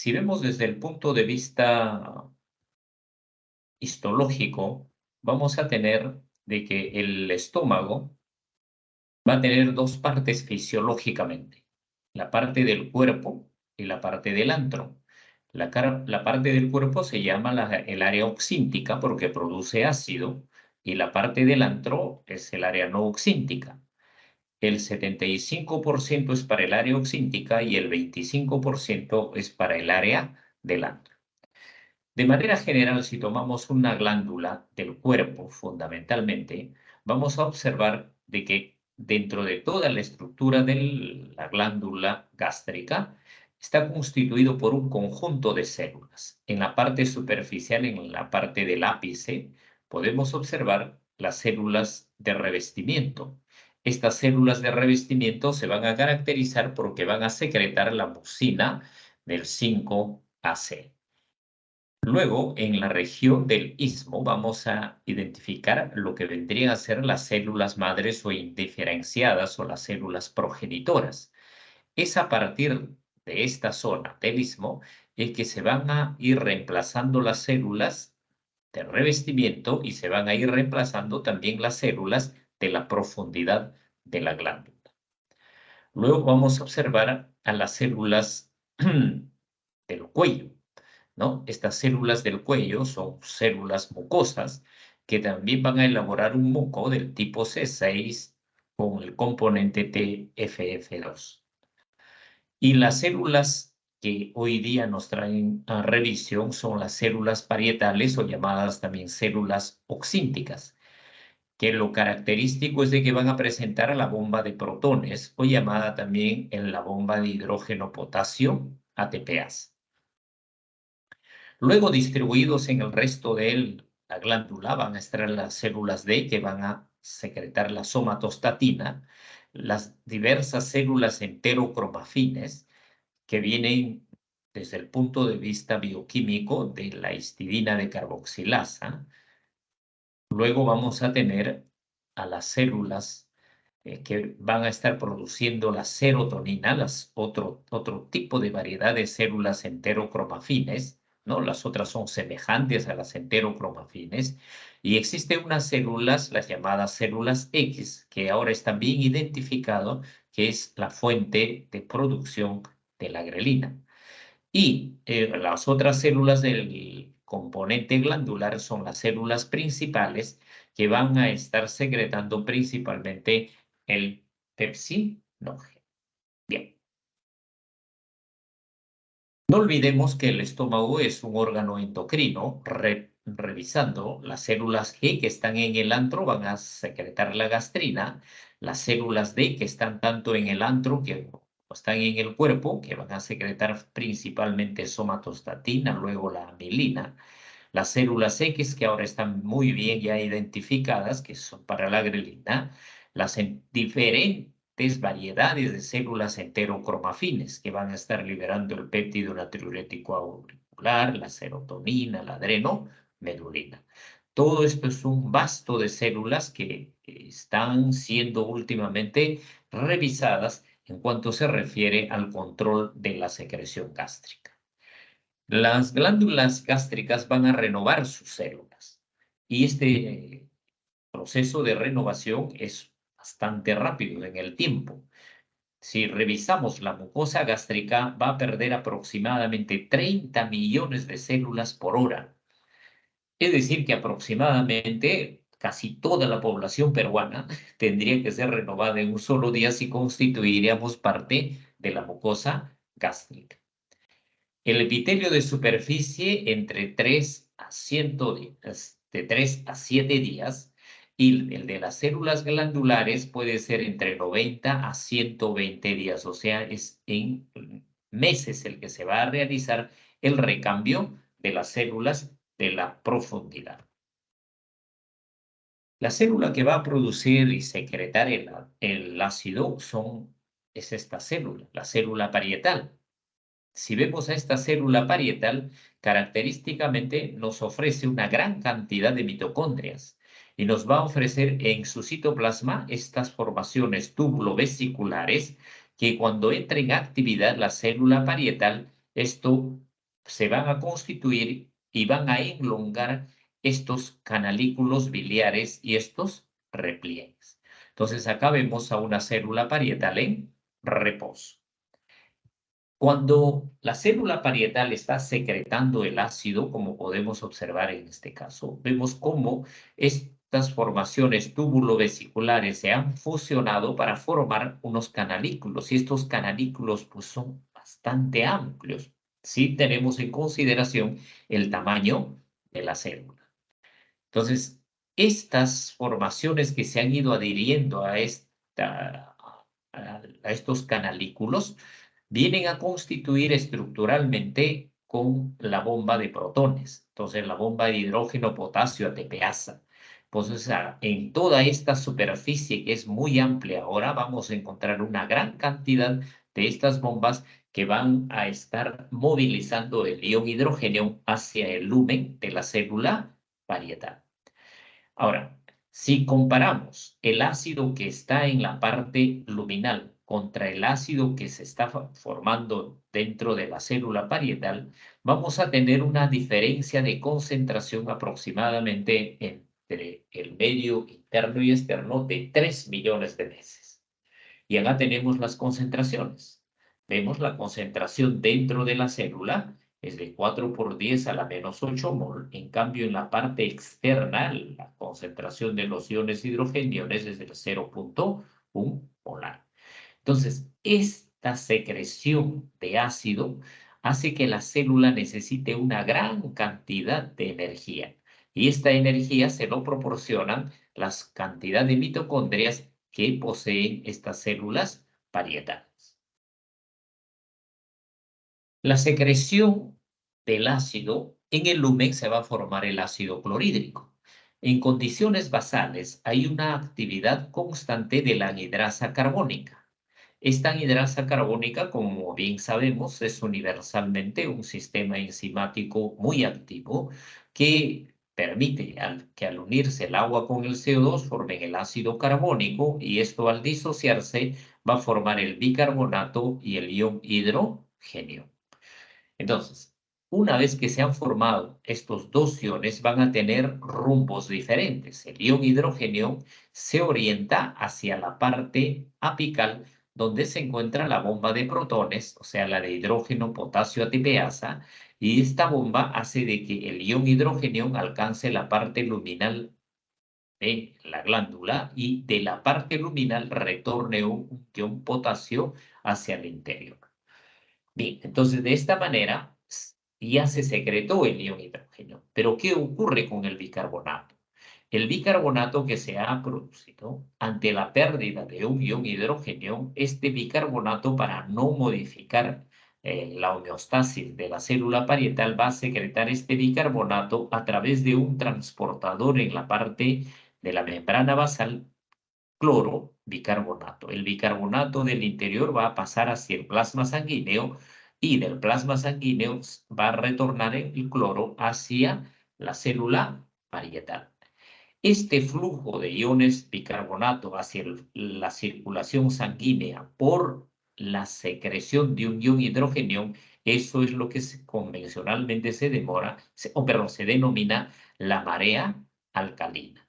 Si vemos desde el punto de vista histológico, vamos a tener de que el estómago va a tener dos partes fisiológicamente, la parte del cuerpo y la parte del antro. La parte del cuerpo se llama el área oxíntica porque produce ácido y la parte del antro es el área no oxíntica. El 75% es para el área oxíntica y el 25% es para el área del antro. De manera general, si tomamos una glándula del cuerpo, fundamentalmente, vamos a observar de que dentro de toda la estructura de la glándula gástrica está constituido por un conjunto de células. En la parte superficial, en la parte del ápice, podemos observar las células de revestimiento. Estas células de revestimiento se van a caracterizar porque van a secretar la mucina del 5-AC. Luego, en la región del istmo, vamos a identificar lo que vendrían a ser las células madres o indiferenciadas o las células progenitoras. Es a partir de esta zona del istmo el que se van a ir reemplazando las células de revestimiento y se van a ir reemplazando también las células de la profundidad de la glándula. Luego vamos a observar a las células del cuello, ¿no? Estas células del cuello son células mucosas que también van a elaborar un moco del tipo C6 con el componente TFF2. Y las células que hoy día nos traen a revisión son las células parietales o llamadas también células oxínticas, que lo característico es de que van a presentar a la bomba de protones o llamada también en la bomba de hidrógeno-potasio, ATPase. Luego, distribuidos en el resto de la glándula, van a estar las células D que van a secretar la somatostatina, las diversas células enterocromafines que vienen desde el punto de vista bioquímico de la histidina de carboxilasa. Luego vamos a tener a las células que van a estar produciendo la serotonina, otro tipo de variedad de células enterocromafines, ¿no? Las otras son semejantes a las enterocromafines. Y existen unas células, las llamadas células X, que ahora están bien identificadas, que es la fuente de producción de la grelina. Y las otras células del componente glandular son las células principales que van a estar secretando principalmente el pepsinógeno. Bien. No olvidemos que el estómago es un órgano endocrino. Revisando, las células G que están en el antro van a secretar la gastrina. Las células D que están tanto en el antro que están en el cuerpo, que van a secretar principalmente somatostatina, luego la amilina. Las células X, que ahora están muy bien ya identificadas, que son para la grelina, las diferentes variedades de células enterocromafines, que van a estar liberando el péptido natriurético auricular, la serotonina, la adrenomedulina. Todo esto es un basto de células que están siendo últimamente revisadas en cuanto se refiere al control de la secreción gástrica. Las glándulas gástricas van a renovar sus células y este proceso de renovación es bastante rápido en el tiempo. Si revisamos la mucosa gástrica, va a perder aproximadamente 30 millones de células por hora. Es decir, que aproximadamente casi toda la población peruana tendría que ser renovada en un solo día si constituiríamos parte de la mucosa gástrica. El epitelio de superficie entre 3 a 100 días, de 3 a 7 días, y el de las células glandulares puede ser entre 90 a 120 días, o sea, es en meses el que se va a realizar el recambio de las células de la profundidad. La célula que va a producir y secretar el ácido es esta célula, la célula parietal. Si vemos a esta célula parietal, característicamente nos ofrece una gran cantidad de mitocondrias y nos va a ofrecer en su citoplasma estas formaciones tubulovesiculares que cuando entra en actividad la célula parietal, esto se van a constituir y van a elongar estos canalículos biliares y estos repliegues. Entonces, acá vemos a una célula parietal en reposo. Cuando la célula parietal está secretando el ácido, como podemos observar en este caso, vemos cómo estas formaciones túbulo-vesiculares se han fusionado para formar unos canalículos, y estos canalículos pues, son bastante amplios si tenemos en consideración el tamaño de la célula. Entonces, estas formaciones que se han ido adhiriendo a estos canalículos vienen a constituir estructuralmente con la bomba de protones. Entonces, la bomba de hidrógeno, potasio, ATPasa. Entonces, en toda esta superficie que es muy amplia ahora, vamos a encontrar una gran cantidad de estas bombas que van a estar movilizando el ion hidrógeno hacia el lumen de la célula parietal. Ahora, si comparamos el ácido que está en la parte luminal contra el ácido que se está formando dentro de la célula parietal, vamos a tener una diferencia de concentración aproximadamente entre el medio interno y externo de 3 millones de veces. Y acá tenemos las concentraciones. Vemos la concentración dentro de la célula es de 4 por 10 a la menos 8 mol. En cambio, en la parte externa, la concentración de los iones hidrogeniones es del 0.1 molar. Entonces, esta secreción de ácido hace que la célula necesite una gran cantidad de energía. Y esta energía se lo proporcionan las cantidades de mitocondrias que poseen estas células parietales. La secreción del ácido en el lumen se va a formar el ácido clorhídrico. En condiciones basales hay una actividad constante de la anhidrasa carbónica. Esta anhidrasa carbónica, como bien sabemos, es universalmente un sistema enzimático muy activo que permite que al unirse el agua con el CO2 formen el ácido carbónico y esto al disociarse va a formar el bicarbonato y el ion hidrógeno. Entonces, una vez que se han formado estos dos iones, van a tener rumbos diferentes. El ion hidrógeno se orienta hacia la parte apical, donde se encuentra la bomba de protones, o sea, la de hidrógeno, potasio, ATPasa, y esta bomba hace de que el ion hidrógeno alcance la parte luminal de la glándula y de la parte luminal retorne un ion potasio hacia el interior. Bien, entonces de esta manera ya se secretó el ion hidrógeno. Pero ¿qué ocurre con el bicarbonato? El bicarbonato que se ha producido ante la pérdida de un ion hidrógeno, este bicarbonato para no modificar la homeostasis de la célula parietal va a secretar este bicarbonato a través de un transportador en la parte de la membrana basal cloro, bicarbonato. El bicarbonato del interior va a pasar hacia el plasma sanguíneo y del plasma sanguíneo va a retornar el cloro hacia la célula parietal. Este flujo de iones bicarbonato hacia la circulación sanguínea por la secreción de un ion hidrógeno, eso es lo que convencionalmente se denomina la marea alcalina.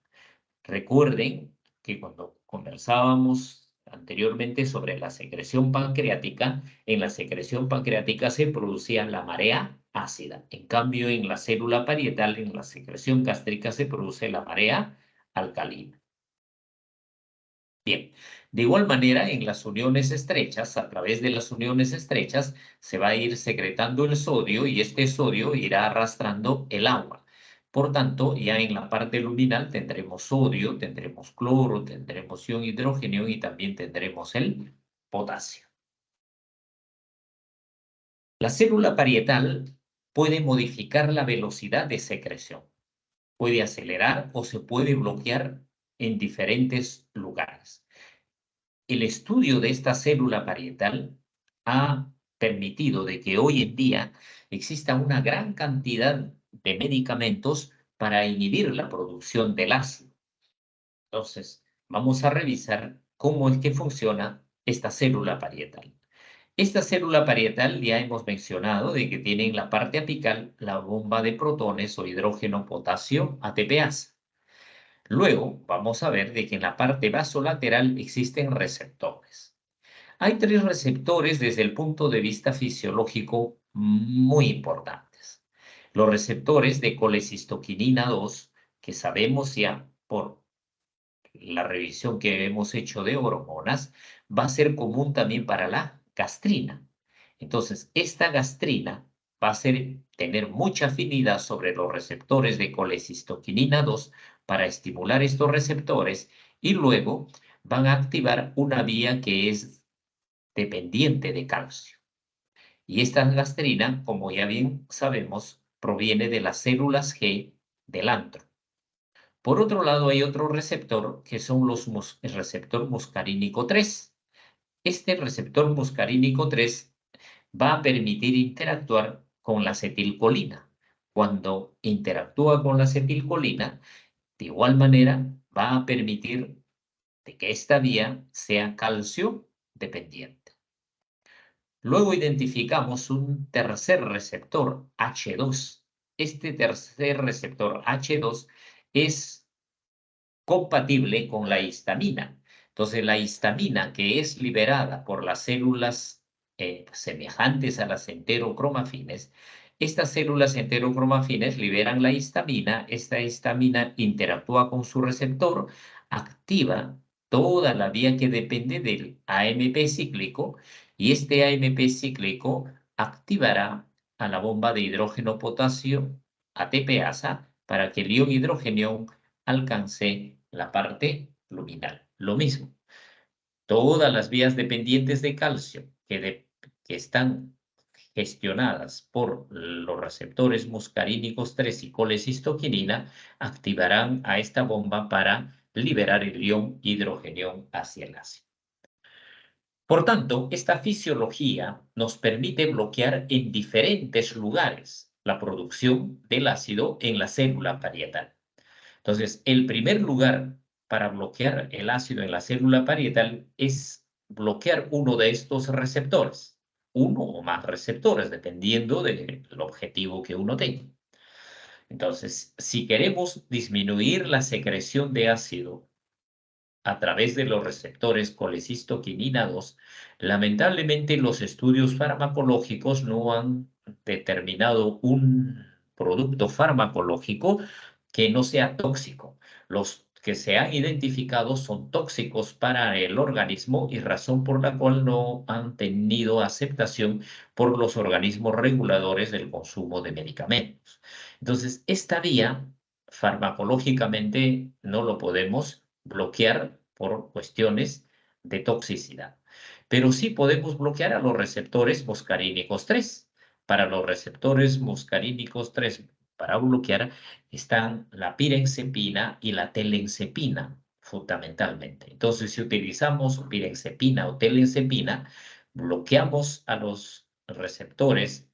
Recuerden que cuando conversábamos anteriormente sobre la secreción pancreática, en la secreción pancreática se producía la marea ácida. En cambio, en la célula parietal, en la secreción gástrica, se produce la marea alcalina. Bien, de igual manera, en las uniones estrechas, a través de las uniones estrechas, se va a ir secretando el sodio y este sodio irá arrastrando el agua. Por tanto, ya en la parte luminal tendremos sodio, tendremos cloro, tendremos ion hidrógeno y también tendremos el potasio. La célula parietal puede modificar la velocidad de secreción. Puede acelerar o se puede bloquear en diferentes lugares. El estudio de esta célula parietal ha permitido de que hoy en día exista una gran cantidad de medicamentos para inhibir la producción del ácido. Entonces, vamos a revisar cómo es que funciona esta célula parietal. Esta célula parietal ya hemos mencionado de que tiene en la parte apical la bomba de protones o hidrógeno potasio ATPase. Luego vamos a ver de que en la parte basolateral existen receptores. Hay 3 receptores desde el punto de vista fisiológico muy importantes. Los receptores de colecistoquinina 2, que sabemos ya por la revisión que hemos hecho de hormonas, va a ser común también para la gastrina. Entonces, esta gastrina va a tener mucha afinidad sobre los receptores de colecistoquinina 2 para estimular estos receptores y luego van a activar una vía que es dependiente de calcio. Y esta gastrina, como ya bien sabemos, proviene de las células G del antro. Por otro lado, hay otro receptor que son el receptor muscarínico 3. Este receptor muscarínico 3 va a permitir interactuar con la acetilcolina. Cuando interactúa con la acetilcolina, de igual manera va a permitir de que esta vía sea calcio dependiente. Luego identificamos un tercer receptor H2. Este tercer receptor H2 es compatible con la histamina. Entonces, la histamina que es liberada por las células semejantes a las enterocromafines, estas células enterocromafines liberan la histamina, esta histamina interactúa con su receptor, activa toda la vía que depende del AMP cíclico y este AMP cíclico activará a la bomba de hidrógeno potasio ATPasa para que el ion hidrogenión alcance la parte luminal. Lo mismo, todas las vías dependientes de calcio que están gestionadas por los receptores muscarínicos 3 y colecistoquinina activarán a esta bomba para liberar el ion hidrogenión hacia el ácido. Por tanto, esta fisiología nos permite bloquear en diferentes lugares la producción del ácido en la célula parietal. Entonces, el primer lugar para bloquear el ácido en la célula parietal es bloquear uno de estos receptores, uno o más receptores, dependiendo del objetivo que uno tenga. Entonces, si queremos disminuir la secreción de ácido a través de los receptores colecistoquinina 2, lamentablemente los estudios farmacológicos no han determinado un producto farmacológico que no sea tóxico. Los que se han identificado son tóxicos para el organismo y razón por la cual no han tenido aceptación por los organismos reguladores del consumo de medicamentos. Entonces, esta vía farmacológicamente no lo podemos bloquear por cuestiones de toxicidad. Pero sí podemos bloquear a los receptores muscarínicos 3. Para los receptores muscarínicos 3, para bloquear, están la pirenzepina y la telenzepina, fundamentalmente. Entonces, si utilizamos pirenzepina o telenzepina, bloqueamos a los receptores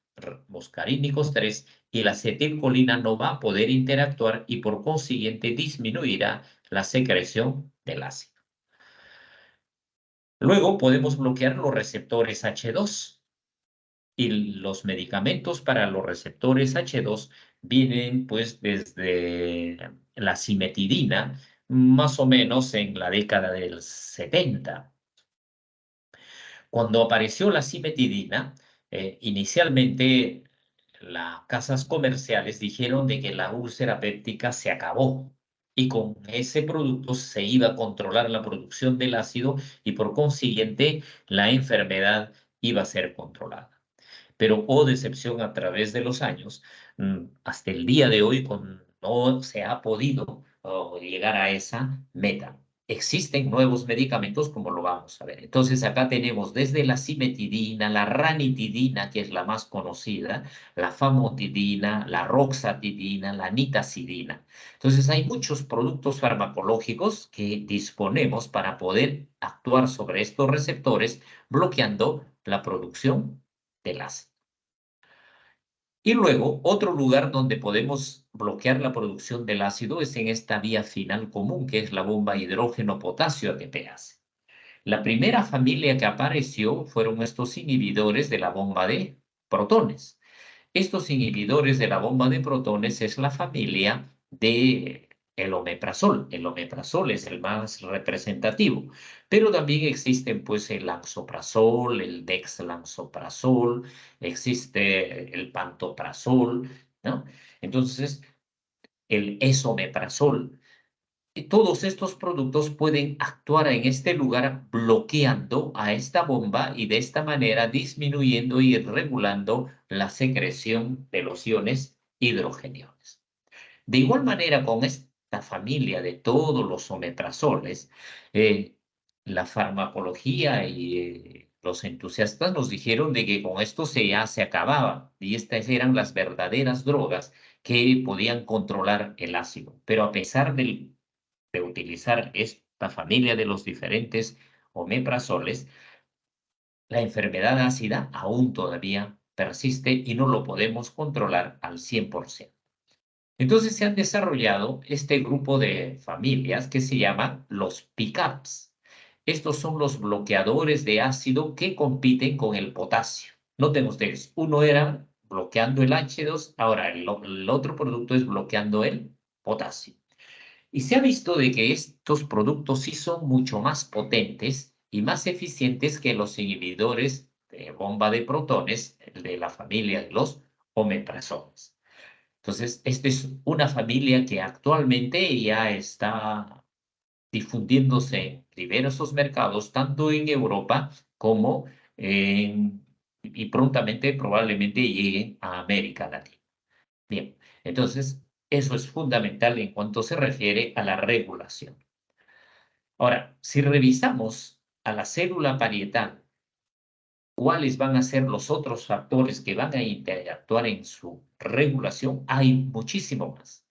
muscarínicos 3 y la acetilcolina no va a poder interactuar y por consiguiente disminuirá la secreción del ácido. Luego podemos bloquear los receptores H2 y los medicamentos para los receptores H2 vienen pues desde la cimetidina, más o menos en la década del 70. Cuando apareció la cimetidina, inicialmente las casas comerciales dijeron de que la úlcera péptica se acabó y con ese producto se iba a controlar la producción del ácido y por consiguiente la enfermedad iba a ser controlada. Pero, oh decepción, a través de los años, hasta el día de hoy no se ha podido llegar a esa meta. Existen nuevos medicamentos, como lo vamos a ver. Entonces, acá tenemos desde la cimetidina, la ranitidina, que es la más conocida, la famotidina, la roxatidina, la nitacidina. Entonces, hay muchos productos farmacológicos que disponemos para poder actuar sobre estos receptores, bloqueando la producción del ácido. Y luego, otro lugar donde podemos bloquear la producción del ácido es en esta vía final común, que es la bomba hidrógeno-potasio ATPase. La primera familia que apareció fueron estos inhibidores de la bomba de protones. Estos inhibidores de la bomba de protones es la familia de el omeprazol. El omeprazol es el más representativo, pero también existen pues el lansoprazol, el dexlansoprazol, existe el pantoprazol, ¿no? Entonces, el esomeprazol. Todos estos productos pueden actuar en este lugar bloqueando a esta bomba y de esta manera disminuyendo y regulando la secreción de los iones hidrogeniones. De igual manera, con esta familia de todos los omeprazoles, la farmacología y los entusiastas nos dijeron de que con esto ya se acababa y estas eran las verdaderas drogas que podían controlar el ácido. Pero a pesar de utilizar esta familia de los diferentes omeprazoles, la enfermedad ácida aún todavía persiste y no lo podemos controlar al 100%. Entonces se han desarrollado este grupo de familias que se llaman los PICAPs. Estos son los bloqueadores de ácido que compiten con el potasio. Noten ustedes, uno era bloqueando el H2, ahora el otro producto es bloqueando el potasio. Y se ha visto de que estos productos sí son mucho más potentes y más eficientes que los inhibidores de bomba de protones de la familia de los omeprazoles. Entonces, esta es una familia que actualmente ya está difundiéndose en diversos mercados, tanto en Europa como y prontamente probablemente llegue a América Latina. Bien, entonces eso es fundamental en cuanto se refiere a la regulación. Ahora, si revisamos a la célula parietal, ¿cuáles van a ser los otros factores que van a interactuar en su regulación? Hay muchísimo más.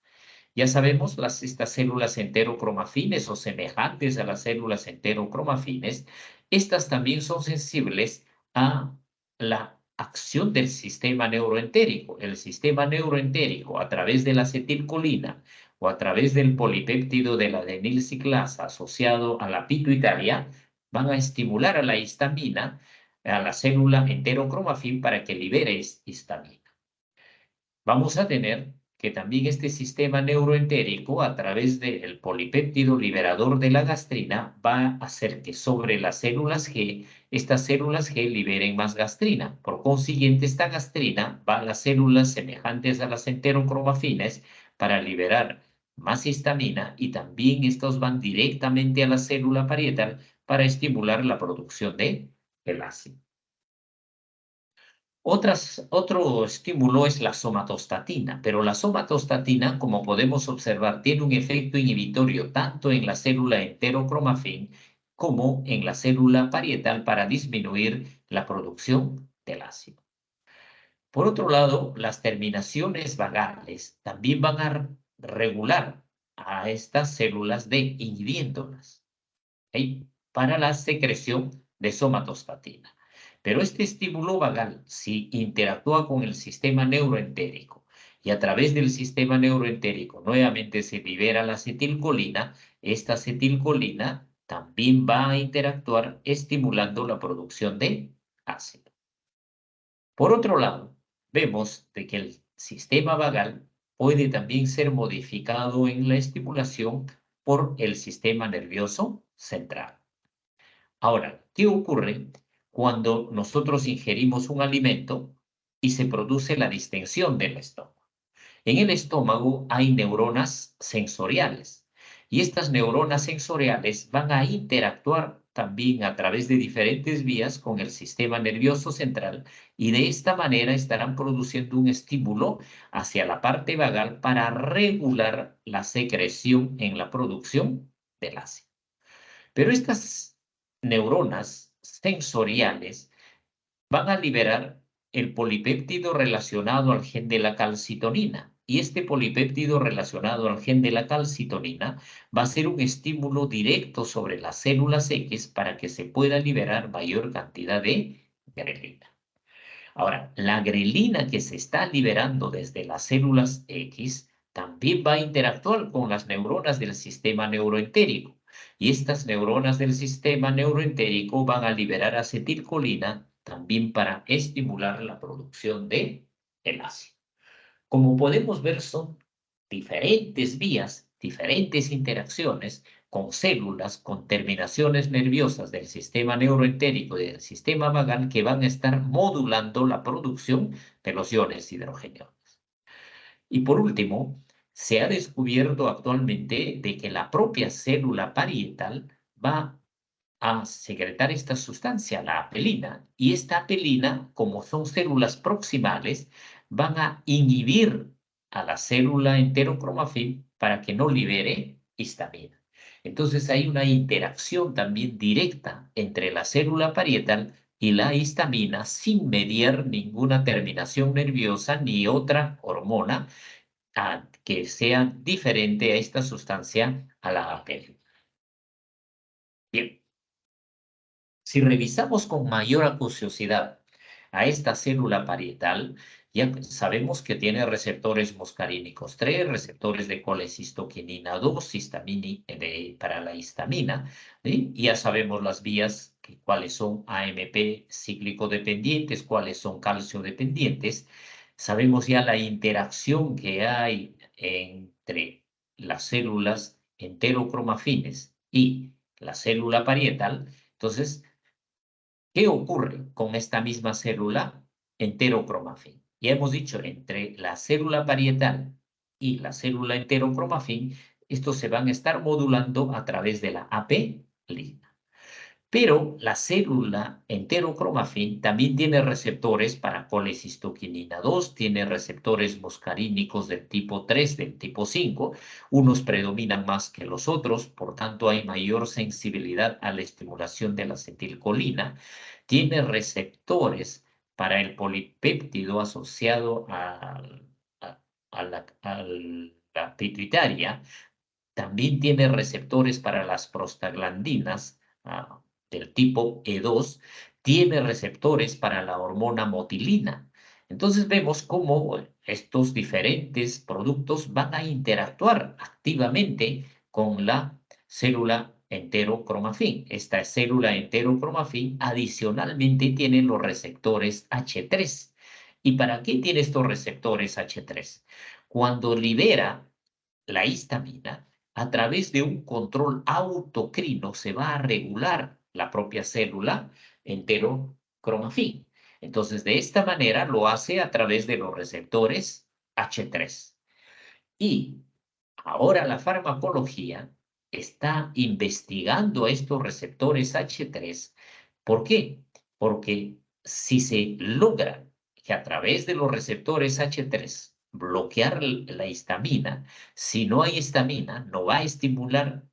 Ya sabemos, estas células enterocromafines o semejantes a las células enterocromafines, estas también son sensibles a la acción del sistema neuroentérico. El sistema neuroentérico, a través de la acetilcolina o a través del polipéptido de la adenilciclasa asociado a la pituitaria, van a estimular a la histamina, a la célula enterocromafín para que libere histamina. Vamos a tener que también este sistema neuroentérico, a través del polipéptido liberador de la gastrina, va a hacer que sobre las células G, estas células G liberen más gastrina. Por consiguiente, esta gastrina va a las células semejantes a las enterocromafines para liberar más histamina y también estos van directamente a la célula parietal para estimular la producción de el ácido. Otro estímulo es la somatostatina, pero la somatostatina, como podemos observar, tiene un efecto inhibitorio tanto en la célula enterocromafín como en la célula parietal para disminuir la producción del ácido. Por otro lado, las terminaciones vagales también van a regular a estas células inhibiéndolas, ¿sí?, para la secreción de somatostatina. Pero este estímulo vagal, si interactúa con el sistema neuroentérico y a través del sistema neuroentérico nuevamente se libera la acetilcolina, esta acetilcolina también va a interactuar estimulando la producción de ácido. Por otro lado, vemos de que el sistema vagal puede también ser modificado en la estimulación por el sistema nervioso central. Ahora, ¿qué ocurre cuando nosotros ingerimos un alimento y se produce la distensión del estómago? En el estómago hay neuronas sensoriales y estas neuronas sensoriales van a interactuar también a través de diferentes vías con el sistema nervioso central y de esta manera estarán produciendo un estímulo hacia la parte vagal para regular la secreción en la producción del ácido. Pero estas neuronas sensoriales van a liberar el polipéptido relacionado al gen de la calcitonina. Y este polipéptido relacionado al gen de la calcitonina va a ser un estímulo directo sobre las células X para que se pueda liberar mayor cantidad de grelina. Ahora, la grelina que se está liberando desde las células X también va a interactuar con las neuronas del sistema neuroentérico. Y estas neuronas del sistema neuroentérico van a liberar acetilcolina también para estimular la producción de el ácido. Como podemos ver, son diferentes vías, diferentes interacciones con células, con terminaciones nerviosas del sistema neuroentérico y del sistema vagal que van a estar modulando la producción de los iones hidrogeniados. Y por último, se ha descubierto actualmente de que la propia célula parietal va a secretar esta sustancia, la apelina, y esta apelina, como son células proximales, van a inhibir a la célula enterocromafil para que no libere histamina. Entonces hay una interacción también directa entre la célula parietal y la histamina sin mediar ninguna terminación nerviosa ni otra hormona que sea diferente a esta sustancia, a la apelina. Bien. Si revisamos con mayor acuciosidad a esta célula parietal, ya sabemos que tiene receptores muscarínicos 3, receptores de colecistoquinina 2, para la histamina, ¿sí? Y ya sabemos las vías, cuáles son AMP cíclico dependientes, cuáles son calcio dependientes. Sabemos ya la interacción que hay entre las células enterocromafines y la célula parietal. Entonces, ¿qué ocurre con esta misma célula enterocromafín? Ya hemos dicho, entre la célula parietal y la célula enterocromafín, estos se van a estar modulando a través de la apelina. Pero la célula enterocromafín también tiene receptores para colecistoquinina 2, tiene receptores muscarínicos del tipo 3, del tipo 5. Unos predominan más que los otros, por tanto hay mayor sensibilidad a la estimulación de la acetilcolina. Tiene receptores para el polipéptido asociado la pituitaria. También tiene receptores para las prostaglandinas del tipo E2, tiene receptores para la hormona motilina. Entonces vemos cómo estos diferentes productos van a interactuar activamente con la célula enterocromafín. Esta célula enterocromafín adicionalmente tiene los receptores H3. ¿Y para qué tiene estos receptores H3? Cuando libera la histamina, a través de un control autocrino se va a regular la propia célula enterocromafín. Entonces, de esta manera lo hace a través de los receptores H3. Y ahora la farmacología está investigando estos receptores H3. ¿Por qué? Porque si se logra que a través de los receptores H3 bloquear la histamina, si no hay histamina, no va a estimular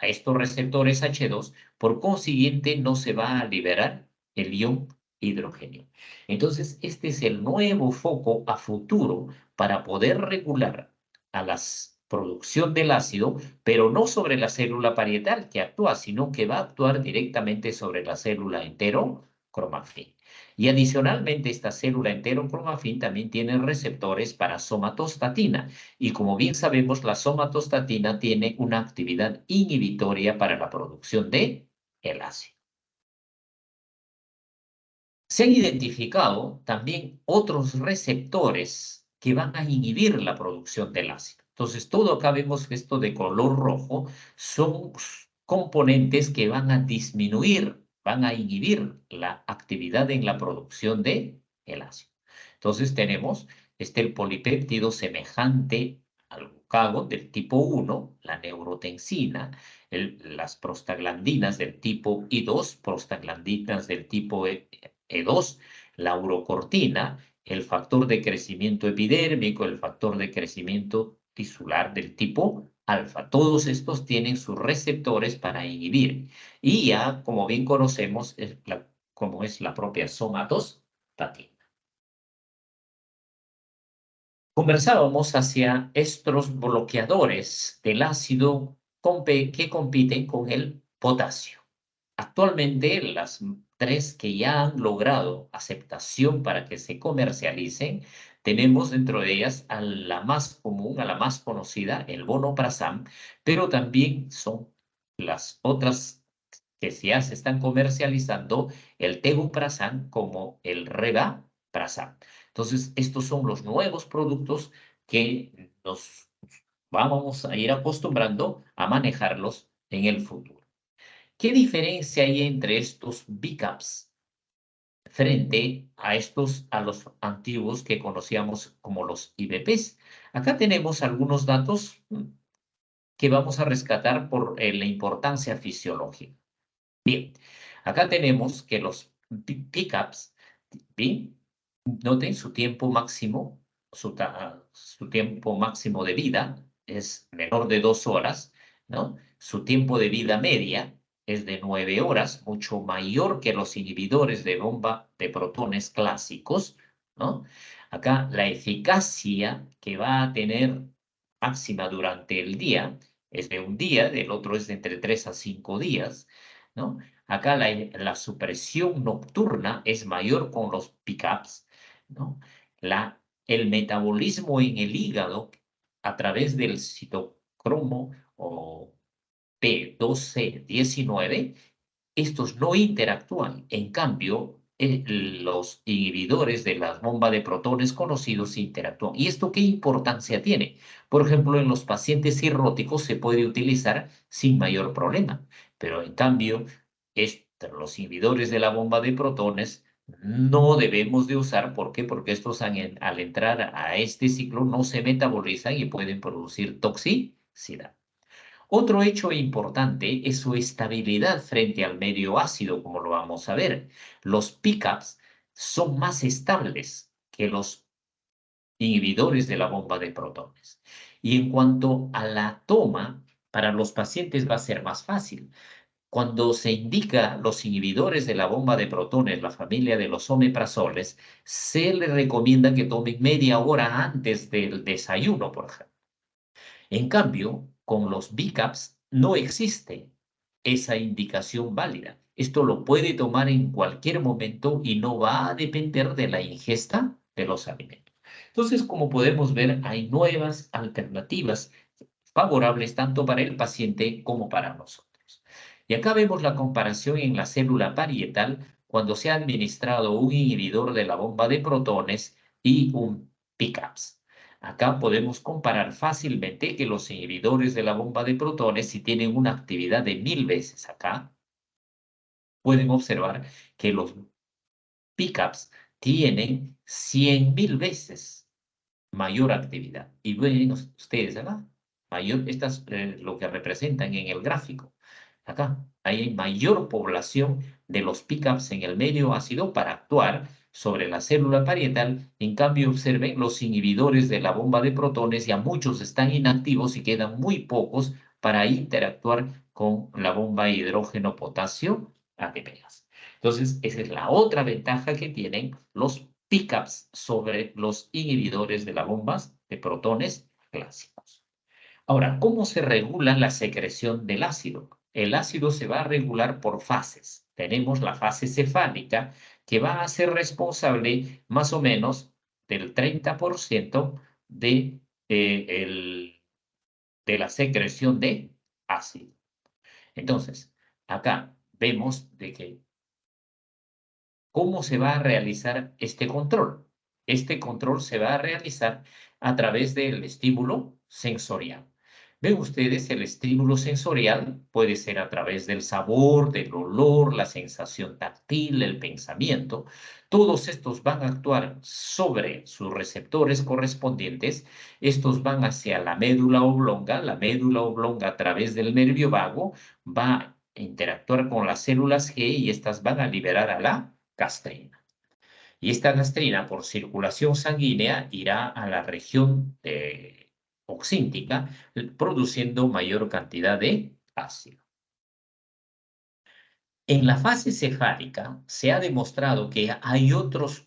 a estos receptores H2, por consiguiente no se va a liberar el ion hidrógeno. Entonces, este es el nuevo foco a futuro para poder regular a la producción del ácido, pero no sobre la célula parietal que actúa, sino que va a actuar directamente sobre la célula enterocromafín. Y adicionalmente, esta célula enterocromafín también tiene receptores para somatostatina. Y como bien sabemos, la somatostatina tiene una actividad inhibitoria para la producción de el ácido. Se han identificado también otros receptores que van a inhibir la producción del ácido. Entonces, todo acá vemos que esto de color rojo son componentes que van a disminuir, van a inhibir la actividad en la producción de el ácido. Entonces, tenemos el polipéptido semejante al glucagon del tipo 1, la neurotensina, las prostaglandinas del tipo I2, prostaglandinas del tipo E2, la urocortina, el factor de crecimiento epidérmico, el factor de crecimiento tisular del tipo alfa. Todos estos tienen sus receptores para inhibir. Y ya, como bien conocemos, como es la propia somatostatina. Conversábamos hacia estos bloqueadores del ácido que compiten con el potasio. Actualmente, las tres que ya han logrado aceptación para que se comercialicen, tenemos dentro de ellas a la más común, a la más conocida, el vonoprazam, pero también son las otras que ya se están comercializando, el Tegoprazán como el Revaprazán. Entonces, estos son los nuevos productos que nos vamos a ir acostumbrando a manejarlos en el futuro. ¿Qué diferencia hay entre estos BCAPs frente a los antiguos que conocíamos como los IBPs? Acá tenemos algunos datos que vamos a rescatar por la importancia fisiológica. Bien, acá tenemos que los pickups, bien, noten su tiempo máximo, su tiempo máximo de vida es menor de 2 horas, ¿no? Su tiempo de vida media es de 9 horas, mucho mayor que los inhibidores de bomba de protones clásicos, ¿no? Acá la eficacia que va a tener máxima durante el día es de un día, el otro es de entre 3 a 5 días, ¿no? Acá la supresión nocturna es mayor con los pickups, ¿no? El metabolismo en el hígado a través del citocromo o P1219, estos no interactúan. En cambio, los inhibidores de la bomba de protones conocidos interactúan. ¿Y esto qué importancia tiene? Por ejemplo, en los pacientes cirróticos se puede utilizar sin mayor problema, pero en cambio, los inhibidores de la bomba de protones no debemos de usar. ¿Por qué? Porque estos al entrar a este ciclo no se metabolizan y pueden producir toxicidad. Otro hecho importante es su estabilidad frente al medio ácido, como lo vamos a ver. Los pickups son más estables que los inhibidores de la bomba de protones. Y en cuanto a la toma, para los pacientes va a ser más fácil. Cuando se indica los inhibidores de la bomba de protones, la familia de los omeprazoles, se le recomienda que tomen media hora antes del desayuno, por ejemplo. En cambio, con los BCAPs no existe esa indicación válida. Esto lo puede tomar en cualquier momento y no va a depender de la ingesta de los alimentos. Entonces, como podemos ver, hay nuevas alternativas favorables tanto para el paciente como para nosotros. Y acá vemos la comparación en la célula parietal cuando se ha administrado un inhibidor de la bomba de protones y un PCAPS. Acá podemos comparar fácilmente que los inhibidores de la bomba de protones, si tienen una actividad de 1000 veces acá, pueden observar que los PCAPs tienen 100.000 veces mayor actividad. Y ven ustedes acá, mayor, estas lo que representan en el gráfico. Acá hay mayor población de los pickups en el medio ácido para actuar sobre la célula parietal. En cambio, observen los inhibidores de la bomba de protones, ya muchos están inactivos y quedan muy pocos para interactuar con la bomba hidrógeno-potasio ATPase. Entonces, esa es la otra ventaja que tienen los pickups sobre los inhibidores de las bombas de protones clásicos. Ahora, ¿cómo se regula la secreción del ácido? El ácido se va a regular por fases. Tenemos la fase cefálica, que va a ser responsable más o menos del 30% de la secreción de ácido. Entonces, acá vemos de que ¿cómo se va a realizar este control? Este control se va a realizar a través del estímulo sensorial. Ven ustedes, el estímulo sensorial puede ser a través del sabor, del olor, la sensación táctil, el pensamiento. Todos estos van a actuar sobre sus receptores correspondientes. Estos van hacia la médula oblonga. La médula oblonga, a través del nervio vago, va a interactuar con las células G y estas van a liberar a la gastrina. Y esta gastrina, por circulación sanguínea, irá a la región oxíntica, produciendo mayor cantidad de ácido. En la fase cefálica se ha demostrado que hay otros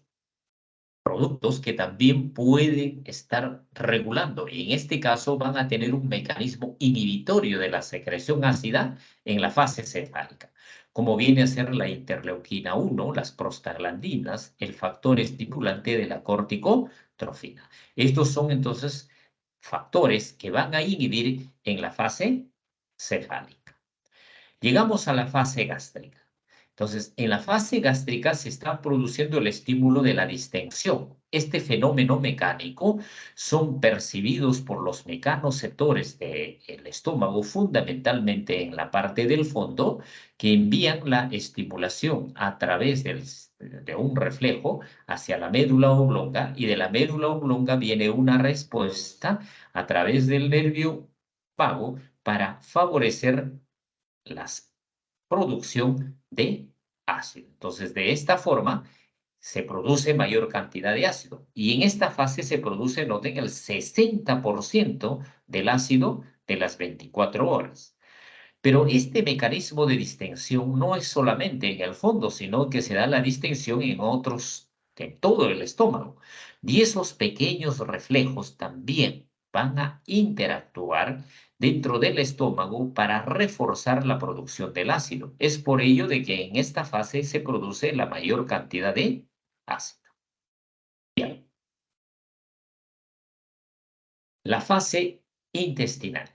productos que también pueden estar regulando, y en este caso van a tener un mecanismo inhibitorio de la secreción ácida en la fase cefálica, como viene a ser la interleuquina 1, las prostaglandinas, el factor estimulante de la corticotrofina. Estos son entonces factores que van a inhibir en la fase cefálica. Llegamos a la fase gástrica. Entonces, en la fase gástrica se está produciendo el estímulo de la distensión. Este fenómeno mecánico son percibidos por los mecanoceptores del estómago, fundamentalmente en la parte del fondo, que envían la estimulación a través de un reflejo hacia la médula oblonga, y de la médula oblonga viene una respuesta a través del nervio vago para favorecer la producción de ácido. Entonces, de esta forma se produce mayor cantidad de ácido. Y en esta fase se produce, noten, el 60% del ácido de las 24 horas. Pero este mecanismo de distensión no es solamente en el fondo, sino que se da la distensión en otros, en todo el estómago. Y esos pequeños reflejos también van a interactuar dentro del estómago para reforzar la producción del ácido. Es por ello de que en esta fase se produce la mayor cantidad de ácido. Bien. La fase intestinal.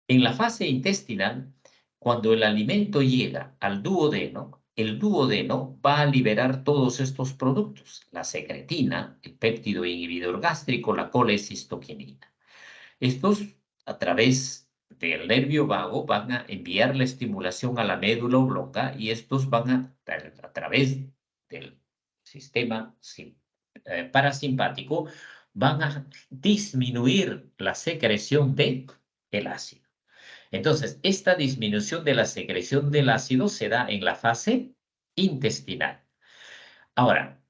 En la fase intestinal, cuando el alimento llega al duodeno, el duodeno va a liberar todos estos productos: la secretina, el péptido inhibidor gástrico, la colecistoquinina. Estos, a través del nervio vago, van a enviar la estimulación a la médula oblonga, y estos van a través del sistema parasimpático, van a disminuir la secreción del ácido. Entonces, esta disminución de la secreción del ácido se da en la fase intestinal. Ahora,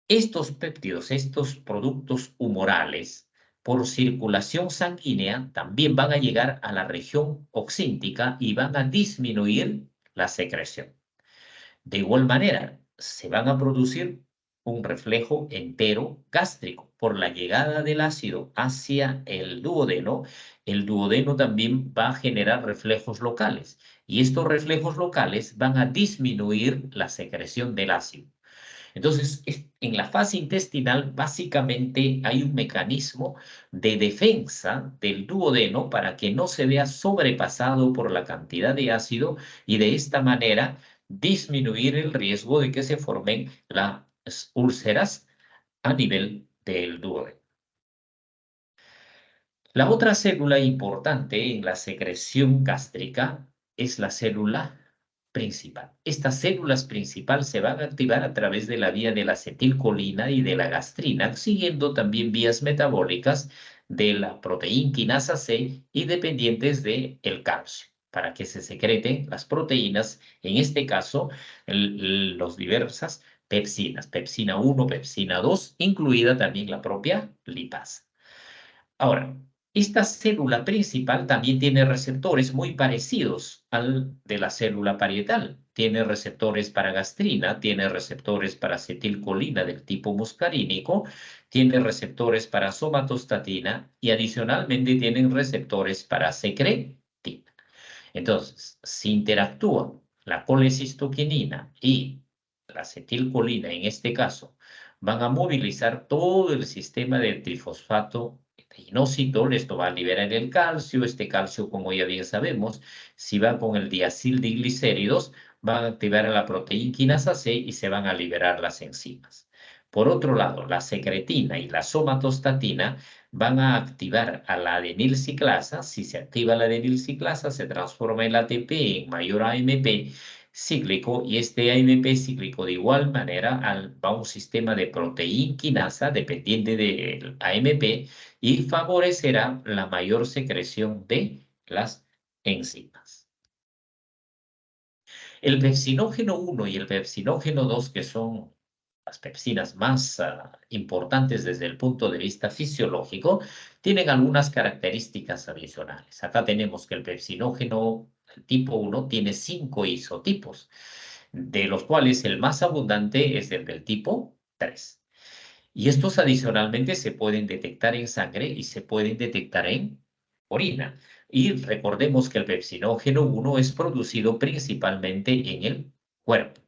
estos péptidos, estos productos humorales, por circulación sanguínea, también van a llegar a la región oxíntica y van a disminuir la secreción. De igual manera, se van a producir un reflejo entero gástrico. Por la llegada del ácido hacia el duodeno también va a generar reflejos locales, y estos reflejos locales van a disminuir la secreción del ácido. Entonces, en la fase intestinal, básicamente hay un mecanismo de defensa del duodeno para que no se vea sobrepasado por la cantidad de ácido, y de esta manera disminuir el riesgo de que se formen las úlceras a nivel del duodeno. La otra célula importante en la secreción gástrica es la célula principal. Estas células principal se van a activar a través de la vía de la acetilcolina y de la gastrina, siguiendo también vías metabólicas de la proteína quinasa C y dependientes del calcio, para que se secreten las proteínas, en este caso, los diversas pepsinas, pepsina 1, pepsina 2, incluida también la propia lipasa. Ahora, esta célula principal también tiene receptores muy parecidos al de la célula parietal. Tiene receptores para gastrina, tiene receptores para acetilcolina del tipo muscarínico, tiene receptores para somatostatina y adicionalmente tienen receptores para secretina. Entonces, si interactúan la colecistoquinina y la acetilcolina, en este caso, van a movilizar todo el sistema de trifosfato de inositol. Esto va a liberar el calcio. Este calcio, como ya bien sabemos, si va con el diacildglicéridos, van a activar a la proteína quinasa C y se van a liberar las enzimas. Por otro lado, la secretina y la somatostatina van a activar a la adenilciclasa. Si se activa la adenilciclasa, se transforma el ATP en mayor AMP cíclico, y este AMP cíclico de igual manera va a un sistema de proteína quinasa dependiente del AMP y favorecerá la mayor secreción de las enzimas. El pepsinógeno 1 y el pepsinógeno 2, que son las pepsinas más importantes desde el punto de vista fisiológico, tienen algunas características adicionales. Acá tenemos que el pepsinógeno tipo 1 tiene 5 isotipos, de los cuales el más abundante es el del tipo 3. Y estos adicionalmente se pueden detectar en sangre y se pueden detectar en orina. Y recordemos que el pepsinógeno 1 es producido principalmente en el cuerpo.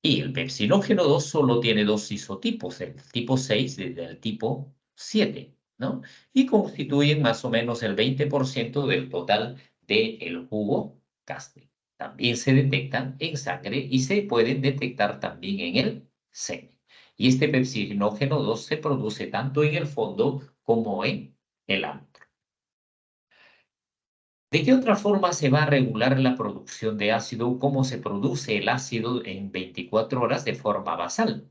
Y el pepsinógeno 2 solo tiene 2 isotipos, el tipo 6 y el tipo 7, ¿no? Y constituyen más o menos el 20% del total del jugo gástrico. También se detectan en sangre y se pueden detectar también en el semen. Y este pepsinógeno 2 se produce tanto en el fondo como en el antro. ¿De qué otra forma se va a regular la producción de ácido? ¿Cómo se produce el ácido en 24 horas de forma basal?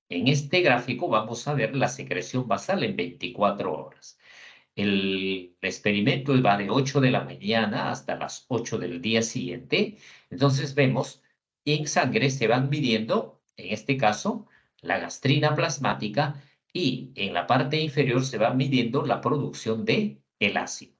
En este gráfico vamos a ver la secreción basal en 24 horas. El experimento va de 8 de la mañana hasta las 8 del día siguiente. Entonces vemos en sangre se van midiendo, en este caso, la gastrina plasmática y en la parte inferior se va midiendo la producción de el ácido.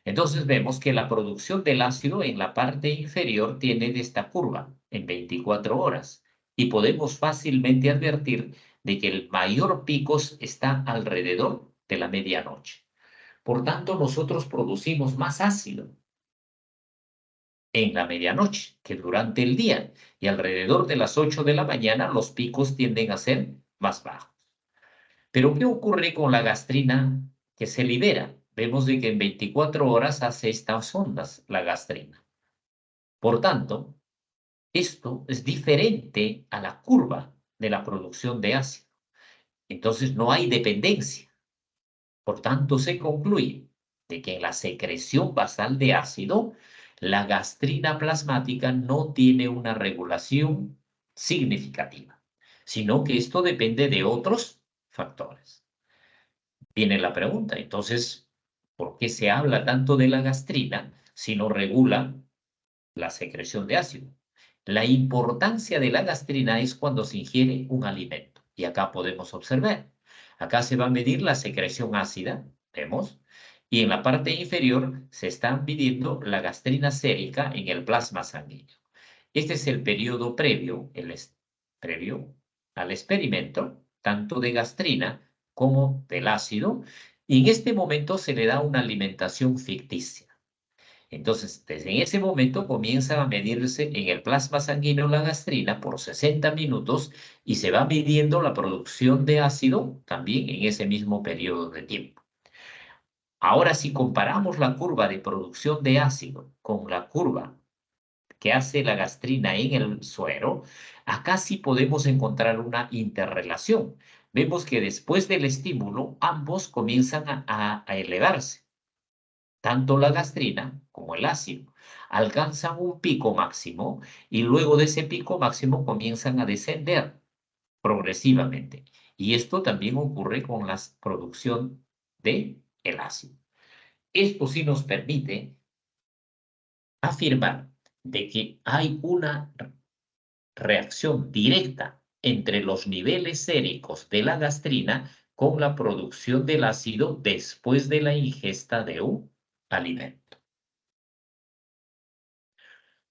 Entonces vemos que la producción del ácido en la parte inferior tiene de esta curva en 24 horas y podemos fácilmente advertir de que el mayor pico está alrededor de la medianoche. Por tanto, nosotros producimos más ácido en la medianoche que durante el día y alrededor de las 8 de la mañana los picos tienden a ser más bajos. Pero ¿qué ocurre con la gastrina que se libera? Vemos de que en 24 horas hace estas ondas la gastrina. Por tanto, esto es diferente a la curva de la producción de ácido. Entonces no hay dependencia. Por tanto, se concluye de que en la secreción basal de ácido, la gastrina plasmática no tiene una regulación significativa, sino que esto depende de otros factores. Viene la pregunta, entonces, ¿por qué se habla tanto de la gastrina si no regula la secreción de ácido? La importancia de la gastrina es cuando se ingiere un alimento. Y acá podemos observar. Acá se va a medir la secreción ácida, vemos, y en la parte inferior se está midiendo la gastrina sérica en el plasma sanguíneo. Este es el periodo previo, previo al experimento, tanto de gastrina como del ácido, y en este momento se le da una alimentación ficticia. Entonces, desde ese momento comienza a medirse en el plasma sanguíneo la gastrina por 60 minutos y se va midiendo la producción de ácido también en ese mismo periodo de tiempo. Ahora, si comparamos la curva de producción de ácido con la curva que hace la gastrina en el suero, acá sí podemos encontrar una interrelación. Vemos que después del estímulo, ambos comienzan a elevarse. Tanto la gastrina como el ácido alcanzan un pico máximo y luego de ese pico máximo comienzan a descender progresivamente. Y esto también ocurre con la producción del ácido. Esto sí nos permite afirmar de que hay una reacción directa entre los niveles séricos de la gastrina con la producción del ácido después de la ingesta de un alimento.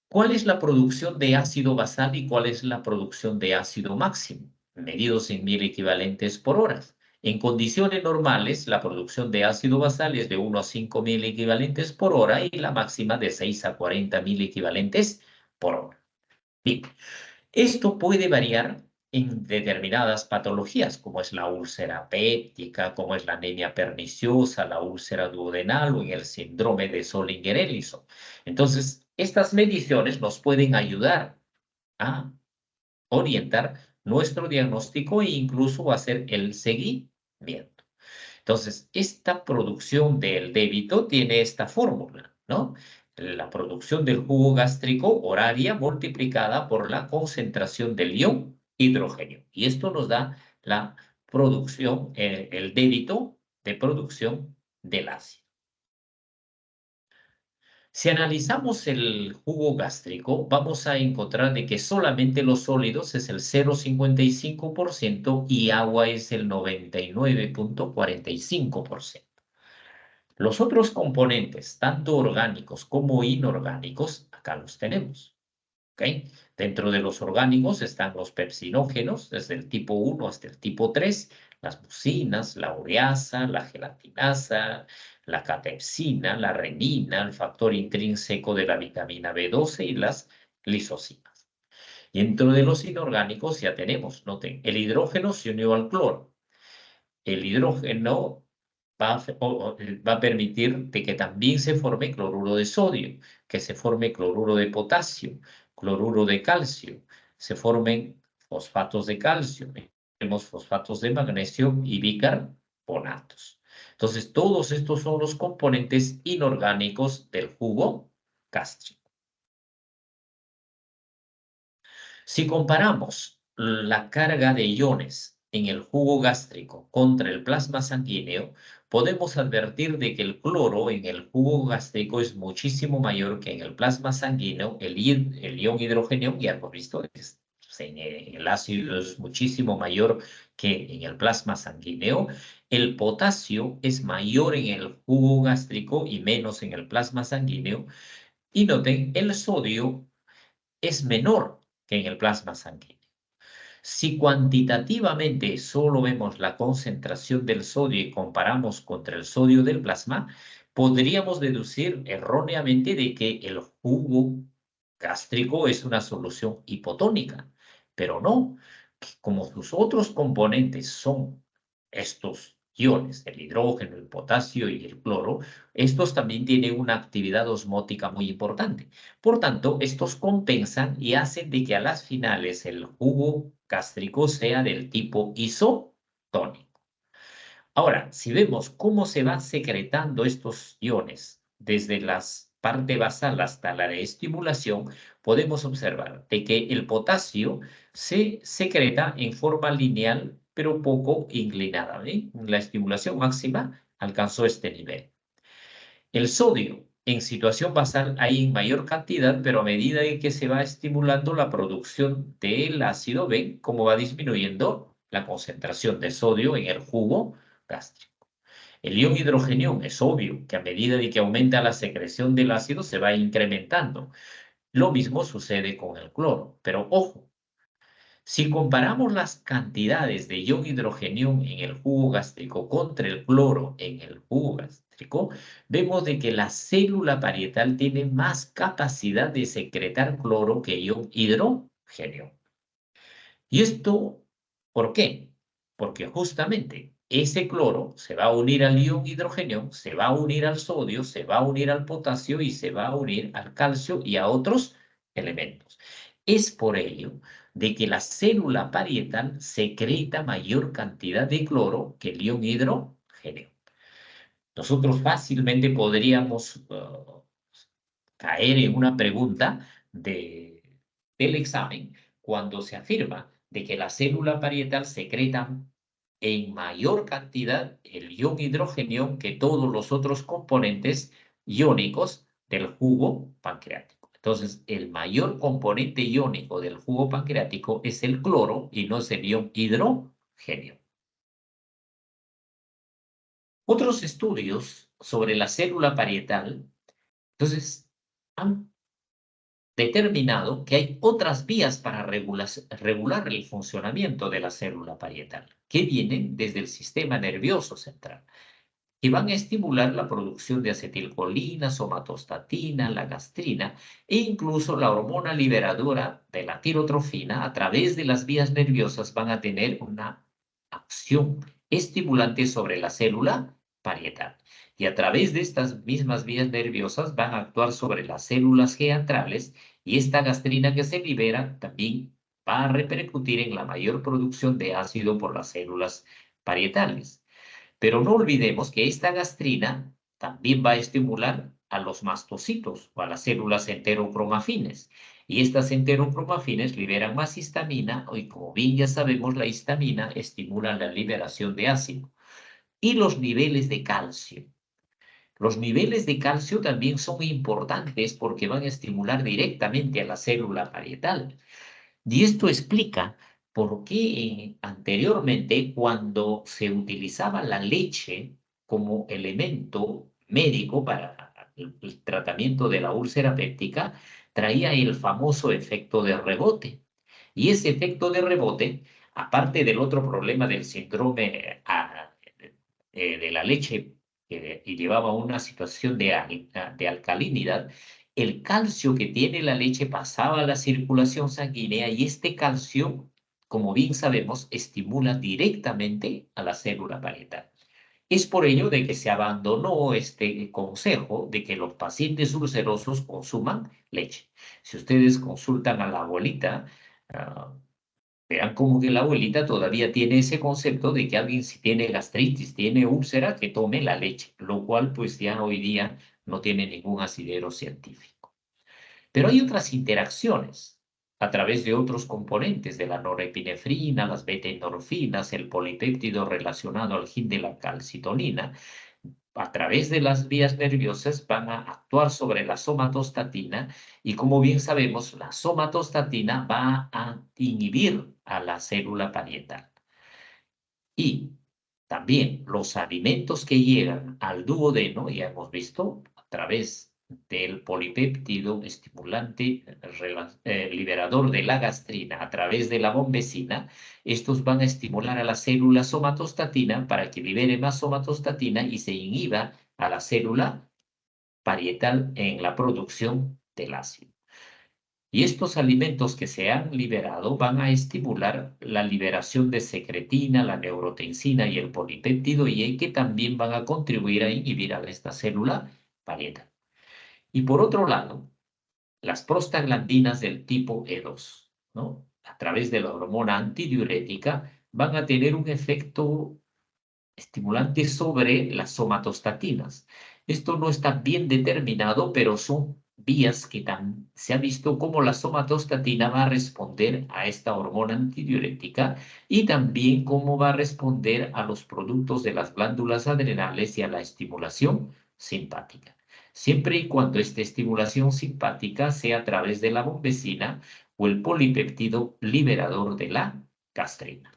¿Cuál es la producción de ácido basal y cuál es la producción de ácido máximo? Medidos en 1000 equivalentes por hora. En condiciones normales, la producción de ácido basal es de 1 a 5000 equivalentes por hora y la máxima de 6 a 40.000 equivalentes por hora. Bien, esto puede variar en determinadas patologías, como es la úlcera péptica, como es la anemia perniciosa, la úlcera duodenal o en el síndrome de Zollinger-Ellison. Entonces, estas mediciones nos pueden ayudar a orientar nuestro diagnóstico e incluso hacer el seguimiento. Entonces, esta producción del débito tiene esta fórmula, ¿no? La producción del jugo gástrico horaria multiplicada por la concentración del ion hidrógeno. Y esto nos da la producción, el débito de producción del ácido. Si analizamos el jugo gástrico, vamos a encontrar de que solamente los sólidos es el 0,55% y agua es el 99,45%. Los otros componentes, tanto orgánicos como inorgánicos, acá los tenemos. ¿Okay? Dentro de los orgánicos están los pepsinógenos, desde el tipo 1 hasta el tipo 3, las mucinas, la ureasa, la gelatinasa, la catepsina, la renina, el factor intrínseco de la vitamina B12 y las lisocimas. Y dentro de los inorgánicos ya tenemos, noten, el hidrógeno se unió al cloro. El hidrógeno va a permitir de que también se forme cloruro de sodio, que se forme cloruro de potasio, cloruro de calcio, se formen fosfatos de calcio, tenemos fosfatos de magnesio y bicarbonatos. Entonces, todos estos son los componentes inorgánicos del jugo gástrico. Si comparamos la carga de iones en el jugo gástrico contra el plasma sanguíneo, podemos advertir de que el cloro en el jugo gástrico es muchísimo mayor que en el plasma sanguíneo. El ion hidrógeno, ya hemos visto, en el ácido es muchísimo mayor que en el plasma sanguíneo. El potasio es mayor en el jugo gástrico y menos en el plasma sanguíneo. Y noten, el sodio es menor que en el plasma sanguíneo. Si cuantitativamente solo vemos la concentración del sodio y comparamos contra el sodio del plasma, podríamos deducir erróneamente de que el jugo gástrico es una solución hipotónica, pero no, como sus otros componentes son estos iones, el hidrógeno, el potasio y el cloro, estos también tienen una actividad osmótica muy importante. Por tanto, estos compensan y hacen de que a las finales el jugo gástrico sea del tipo isotónico. Ahora, si vemos cómo se van secretando estos iones desde la parte basal hasta la de estimulación, podemos observar de que el potasio se secreta en forma lineal, pero poco inclinada. La estimulación máxima alcanzó este nivel. El sodio en situación basal hay en mayor cantidad, pero a medida en que se va estimulando la producción del ácido B, como va disminuyendo la concentración de sodio en el jugo gástrico. El ion hidrogenión es obvio que a medida de que aumenta la secreción del ácido se va incrementando. Lo mismo sucede con el cloro, pero ojo, si comparamos las cantidades de ion hidrogenión en el jugo gástrico contra el cloro en el jugo gástrico, vemos de que la célula parietal tiene más capacidad de secretar cloro que ion hidrogenión. ¿Y esto por qué? Porque justamente ese cloro se va a unir al ion hidrógeno, se va a unir al sodio, se va a unir al potasio y se va a unir al calcio y a otros elementos. Es por ello de que la célula parietal secreta mayor cantidad de cloro que el ion hidrógeno. Nosotros fácilmente podríamos caer en una pregunta del examen cuando se afirma de que la célula parietal secreta en mayor cantidad el ion hidrogenión que todos los otros componentes iónicos del jugo pancreático. Entonces, el mayor componente iónico del jugo pancreático es el cloro y no es el ion hidrogenio. Otros estudios sobre la célula parietal, entonces, han determinado que hay otras vías para regular el funcionamiento de la célula parietal, que vienen desde el sistema nervioso central y van a estimular la producción de acetilcolina, somatostatina, la gastrina e incluso la hormona liberadora de la tirotrofina a través de las vías nerviosas van a tener una acción estimulante sobre la célula parietal. Y a través de estas mismas vías nerviosas van a actuar sobre las células geantrales y esta gastrina que se libera también va a repercutir en la mayor producción de ácido por las células parietales. Pero no olvidemos que esta gastrina también va a estimular a los mastocitos o a las células enterocromafines. Y estas enterocromafines liberan más histamina y como bien ya sabemos, la histamina estimula la liberación de ácido. Y los niveles de calcio. Los niveles de calcio también son importantes porque van a estimular directamente a la célula parietal. Y esto explica por qué anteriormente, cuando se utilizaba la leche como elemento médico para el tratamiento de la úlcera péptica, traía el famoso efecto de rebote. Y ese efecto de rebote, aparte del otro problema del síndrome de la leche, y llevaba a una situación de alcalinidad, el calcio que tiene la leche pasaba a la circulación sanguínea y este calcio, como bien sabemos, estimula directamente a la célula parietal. Es por ello de que se abandonó este consejo de que los pacientes ulcerosos consuman leche. Si ustedes consultan a la abuelita, ah, vean como que la abuelita todavía tiene ese concepto de que alguien si tiene gastritis, tiene úlcera, que tome la leche, lo cual pues ya hoy día no tiene ningún asidero científico. Pero hay otras interacciones a través de otros componentes de la norepinefrina, las beta-endorfinas, el polipéptido relacionado al gen de la calcitonina, a través de las vías nerviosas van a actuar sobre la somatostatina y como bien sabemos, la somatostatina va a inhibir a la célula parietal. Y también los alimentos que llegan al duodeno, ya hemos visto, a través del polipéptido estimulante liberador de la gastrina a través de la bombecina, estos van a estimular a la célula somatostatina para que libere más somatostatina y se inhiba a la célula parietal en la producción del ácido. Y estos alimentos que se han liberado van a estimular la liberación de secretina, la neurotensina y el polipéptido y que también van a contribuir a inhibir a esta célula parietal. Y por otro lado, las prostaglandinas del tipo E2, ¿no? A través de la hormona antidiurética, van a tener un efecto estimulante sobre las somatostatinas. Esto no está bien determinado, pero son vías que se ha visto cómo la somatostatina va a responder a esta hormona antidiurética y también cómo va a responder a los productos de las glándulas adrenales y a la estimulación simpática. Siempre y cuando esta estimulación simpática sea a través de la bombecina o el polipéptido liberador de la gastrina.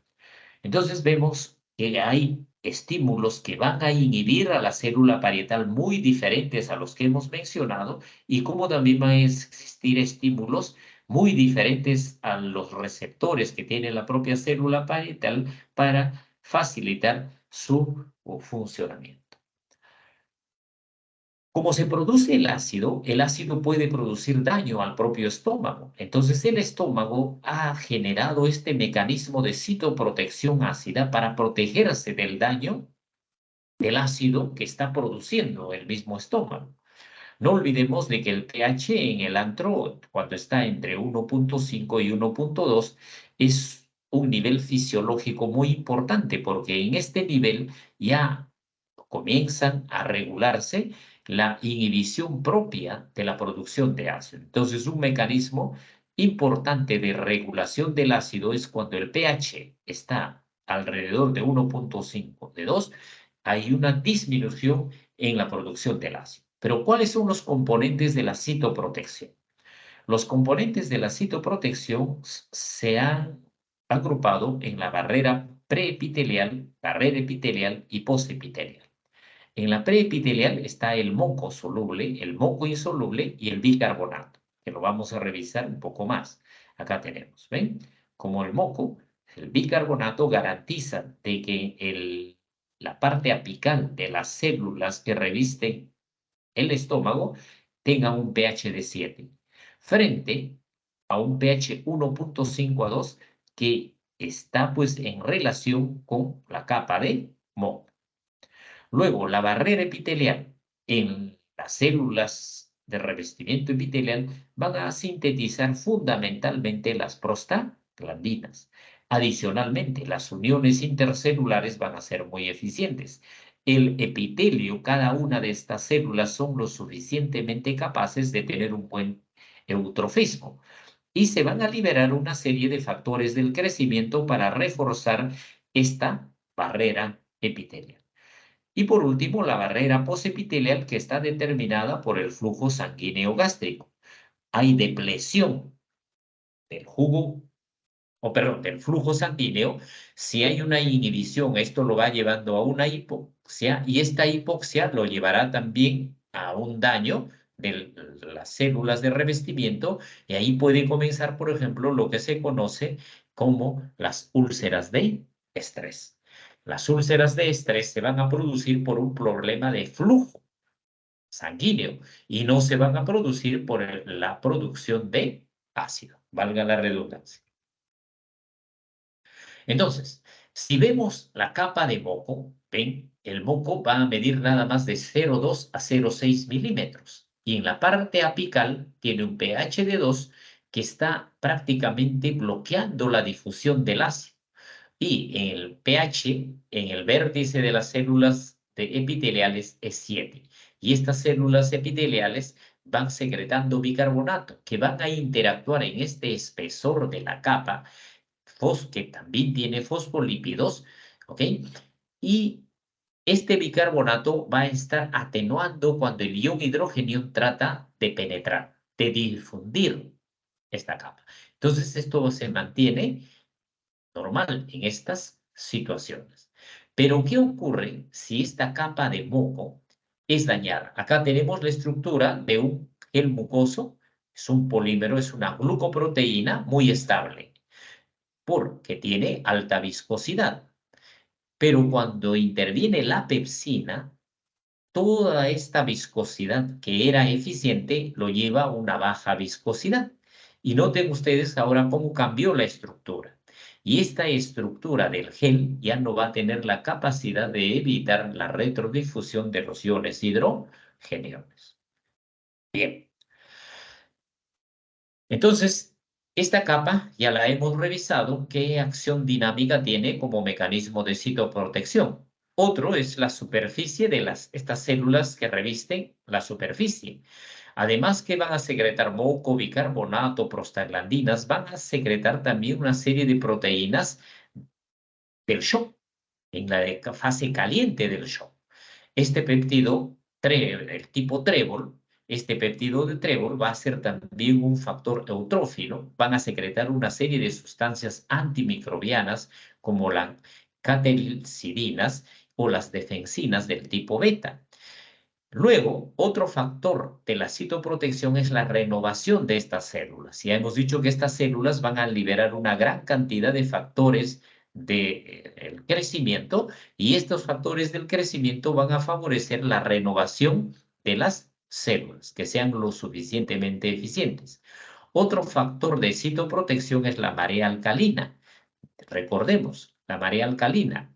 Entonces vemos que hay estímulos que van a inhibir a la célula parietal muy diferentes a los que hemos mencionado y como también van a existir estímulos muy diferentes a los receptores que tiene la propia célula parietal para facilitar su funcionamiento. Como se produce el ácido puede producir daño al propio estómago. Entonces el estómago ha generado este mecanismo de citoprotección ácida para protegerse del daño del ácido que está produciendo el mismo estómago. No olvidemos de que el pH en el antro, cuando está entre 1.5 y 1.2, es un nivel fisiológico muy importante porque en este nivel ya comienzan a regularse la inhibición propia de la producción de ácido. Entonces, un mecanismo importante de regulación del ácido es cuando el pH está alrededor de 1.5, de 2, hay una disminución en la producción del ácido. Pero, ¿cuáles son los componentes de la citoprotección? Los componentes de la citoprotección se han agrupado en la barrera preepitelial, barrera epitelial y postepitelial. En la preepitelial está el moco soluble, el moco insoluble y el bicarbonato, que lo vamos a revisar un poco más. Acá tenemos, ¿ven? Como el moco, el bicarbonato garantiza de que la parte apical de las células que revisten el estómago tenga un pH de 7, frente a un pH 1.5 a 2 que está pues en relación con la capa de moco. Luego, la barrera epitelial en las células de revestimiento epitelial van a sintetizar fundamentalmente las prostaglandinas. Adicionalmente, las uniones intercelulares van a ser muy eficientes. El epitelio, cada una de estas células son lo suficientemente capaces de tener un buen eutrofismo y se van a liberar una serie de factores del crecimiento para reforzar esta barrera epitelial. Y por último, la barrera posepitelial que está determinada por el flujo sanguíneo gástrico. Hay depresión del jugo, o perdón, del flujo sanguíneo. Si hay una inhibición, esto lo va llevando a una hipoxia y esta hipoxia lo llevará también a un daño de las células de revestimiento y ahí puede comenzar, por ejemplo, lo que se conoce como las úlceras de estrés. Las úlceras de estrés se van a producir por un problema de flujo sanguíneo y no se van a producir por la producción de ácido, valga la redundancia. Entonces, Si vemos la capa de moco, ven, el moco va a medir nada más de 0,2 a 0,6 milímetros. Y en la parte apical tiene un pH de 2 que está prácticamente bloqueando la difusión del ácido. Y en el pH, en el vértice de las células epiteliales es 7. Y estas células epiteliales van secretando bicarbonato, que van a interactuar en este espesor de la capa que también tiene fosfolípidos, ¿ok? Y este bicarbonato va a estar atenuando cuando el ion hidrógeno trata de penetrar, de difundir esta capa. Entonces, esto se mantiene normal en estas situaciones. Pero, ¿qué ocurre si esta capa de moco es dañada? Acá tenemos la estructura de un gel mucoso, es un polímero, es una glucoproteína muy estable porque tiene alta viscosidad. Pero cuando interviene la pepsina, toda esta viscosidad que era eficiente lo lleva a una baja viscosidad. Y noten ustedes ahora cómo cambió la estructura. Y esta estructura del gel ya no va a tener la capacidad de evitar la retrodifusión de los iones hidrogenios. Bien. Entonces, esta capa ya la hemos revisado, qué acción dinámica tiene como mecanismo de citoprotección. Otro es la superficie de estas células que revisten la superficie. Además que van a secretar moco, bicarbonato, prostaglandinas, van a secretar también una serie de proteínas del shock, en la fase caliente del shock. Este péptido, el tipo trébol, este péptido de trébol va a ser también un factor eutrófilo, van a secretar una serie de sustancias antimicrobianas como las catecolcidinas o las defensinas del tipo beta. Luego, otro factor de la citoprotección es la renovación de estas células. Ya hemos dicho que estas células van a liberar una gran cantidad de factores del crecimiento y estos factores del crecimiento van a favorecer la renovación de las células, que sean lo suficientemente eficientes. Otro factor de citoprotección es la marea alcalina. Recordemos, la marea alcalina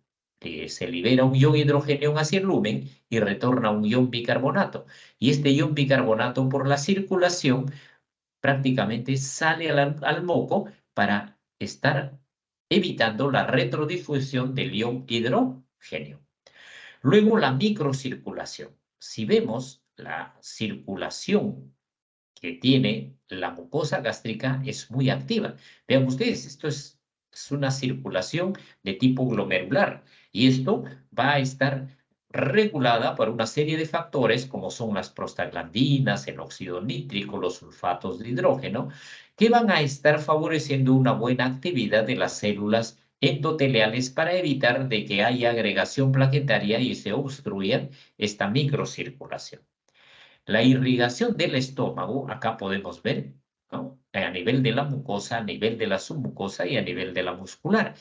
se libera un ion hidrógeno hacia el lumen y retorna un ion bicarbonato. Y este ion bicarbonato por la circulación prácticamente sale al moco para estar evitando la retrodifusión del ion hidrógeno. Luego la microcirculación. Si vemos la circulación que tiene la mucosa gástrica es muy activa. Vean ustedes, esto es una circulación de tipo glomerular y esto va a estar regulada por una serie de factores como son las prostaglandinas, el óxido nítrico, los sulfatos de hidrógeno, que van a estar favoreciendo una buena actividad de las células endoteliales para evitar de que haya agregación plaquetaria y se obstruya esta microcirculación. La irrigación del estómago, acá podemos ver, ¿no? A nivel de la mucosa, a nivel de la submucosa y a nivel de la muscular.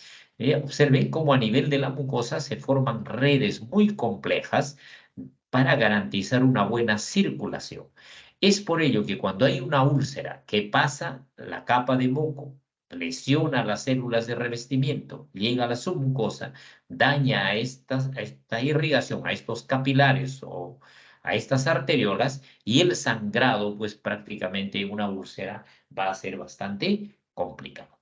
Observen cómo a nivel de la mucosa se forman redes muy complejas para garantizar una buena circulación. Es por ello que cuando hay una úlcera que pasa la capa de moco, lesiona las células de revestimiento, llega a la submucosa, daña a esta irrigación, a estos capilares o a estas arteriolas y el sangrado, pues prácticamente en una úlcera va a ser bastante complicado.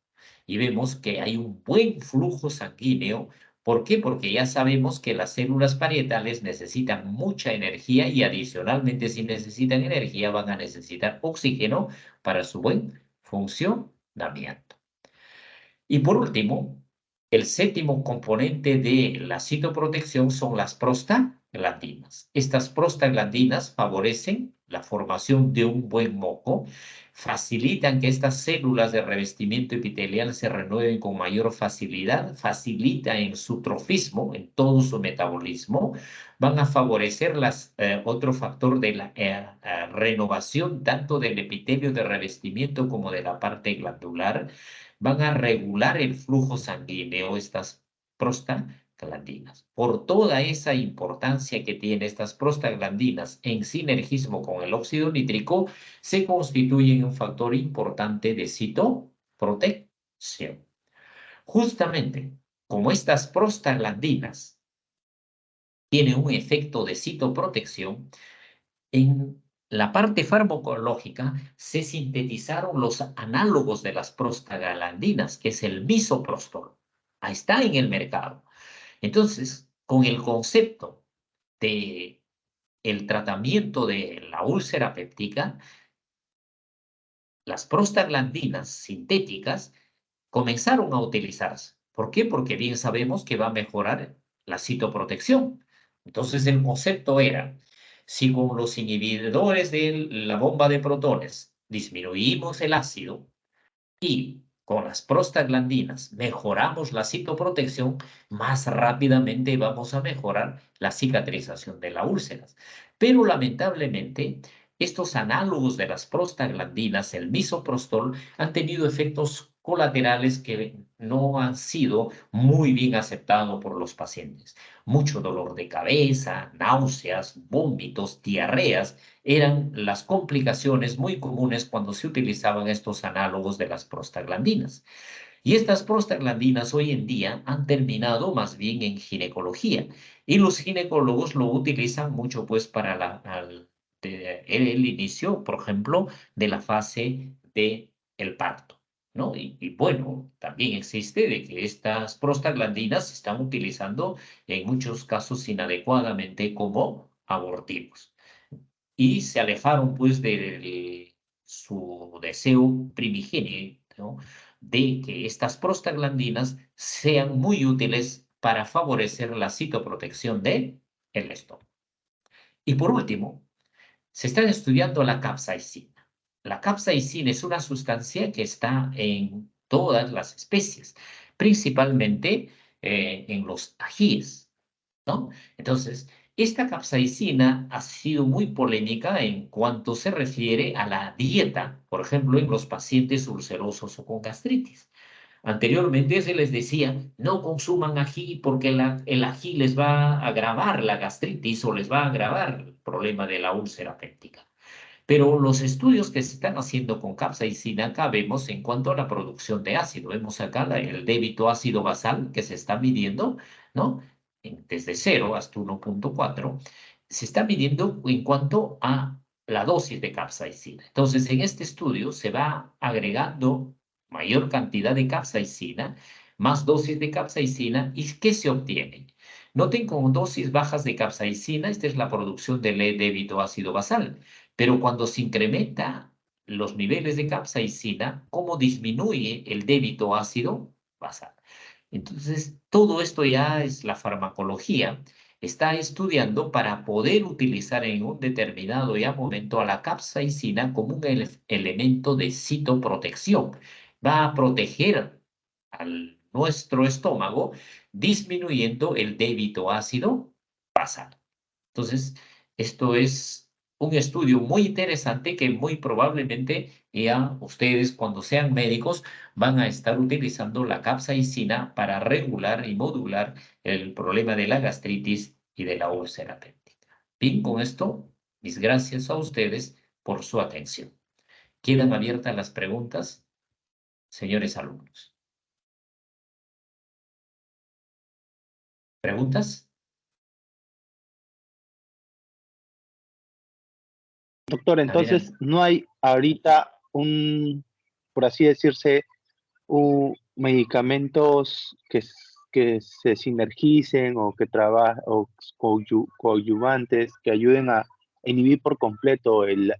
Y vemos que hay un buen flujo sanguíneo. ¿Por qué? Porque ya sabemos que las células parietales necesitan mucha energía y adicionalmente si necesitan energía van a necesitar oxígeno para su buen funcionamiento. Y por último, el séptimo componente de la citoprotección son las prostaglandinas. Estas prostaglandinas favorecen la formación de un buen moco, facilitan que estas células de revestimiento epitelial se renueven con mayor facilidad, facilitan en su trofismo, en todo su metabolismo, van a favorecer otro factor de la renovación tanto del epitelio de revestimiento como de la parte glandular, van a regular el flujo sanguíneo, estas prostaglandinas. Por toda esa importancia que tienen estas prostaglandinas en sinergismo con el óxido nítrico, se constituyen un factor importante de citoprotección. Justamente como estas prostaglandinas tienen un efecto de citoprotección, en la parte farmacológica se sintetizaron los análogos de las prostaglandinas, que es el misoprostol. Ahí está en el mercado. Entonces, con el concepto de el tratamiento de la úlcera péptica, las prostaglandinas sintéticas comenzaron a utilizarse. ¿Por qué? Porque bien sabemos que va a mejorar la citoprotección. Entonces el concepto era, si con los inhibidores de la bomba de protones disminuimos el ácido y con las prostaglandinas mejoramos la citoprotección, más rápidamente vamos a mejorar la cicatrización de las úlceras. Pero lamentablemente, estos análogos de las prostaglandinas, el misoprostol, han tenido efectos colaterales que no han sido muy bien aceptados por los pacientes. Mucho dolor de cabeza, náuseas, vómitos, diarreas eran las complicaciones muy comunes cuando se utilizaban estos análogos de las prostaglandinas. Y estas prostaglandinas hoy en día han terminado más bien en ginecología. Y los ginecólogos lo utilizan mucho pues para el inicio, por ejemplo, de la fase de el parto, ¿no? Y bueno, también existe de que estas prostaglandinas se están utilizando en muchos casos inadecuadamente como abortivos y se alejaron pues de su deseo primigenio, ¿no? De que estas prostaglandinas sean muy útiles para favorecer la citoprotección del estómago. Y por último, se está estudiando la capsaicina. La capsaicina es una sustancia que está en todas las especies, principalmente en los ajíes, ¿no? Entonces, esta capsaicina ha sido muy polémica en cuanto se refiere a la dieta, por ejemplo, en los pacientes ulcerosos o con gastritis. Anteriormente se les decía, no consuman ají porque el ají les va a agravar la gastritis o les va a agravar el problema de la úlcera péptica. Pero los estudios que se están haciendo con capsaicina, acá vemos en cuanto a la producción de ácido. Vemos acá el débito ácido basal que se está midiendo, ¿no? Desde 0 hasta 1.4, se está midiendo en cuanto a la dosis de capsaicina. Entonces, en este estudio se va agregando mayor cantidad de capsaicina, más dosis de capsaicina, ¿y qué se obtiene? Noten con dosis bajas de capsaicina, esta es la producción del débito ácido basal. Pero cuando se incrementa los niveles de capsaicina, ¿cómo disminuye el débito ácido basal? Entonces, todo esto ya es la farmacología. Está estudiando para poder utilizar en un determinado ya momento a la capsaicina como un elemento de citoprotección. Va a proteger al nuestro estómago disminuyendo el débito ácido basal. Entonces, esto es un estudio muy interesante que muy probablemente ya ustedes cuando sean médicos van a estar utilizando la capsaicina para regular y modular el problema de la gastritis y de la úlcera péptica. Bien, con esto, mis gracias a ustedes por su atención. Quedan abiertas las preguntas, señores alumnos. ¿Preguntas? Doctor, entonces Adelante. no hay ahorita por así decirse, medicamentos que se sinergicen o que trabajen, o coadyuvantes que ayuden a inhibir por completo el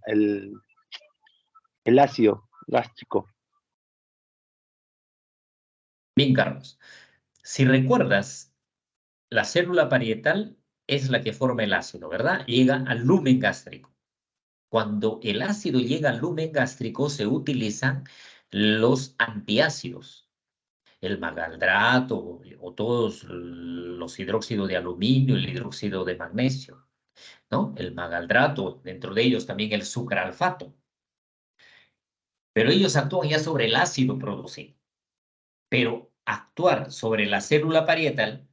ácido gástrico. Bien, Carlos. Si recuerdas, la célula parietal es la que forma el ácido, ¿verdad? Llega al lumen gástrico. Cuando el ácido llega al lumen gástrico, se utilizan los antiácidos, el magaldrato o todos los hidróxidos de aluminio, el hidróxido de magnesio, ¿no? El magaldrato, dentro de ellos también el sucralfato. Pero ellos actúan ya sobre el ácido producido. Pero actuar sobre la célula parietal,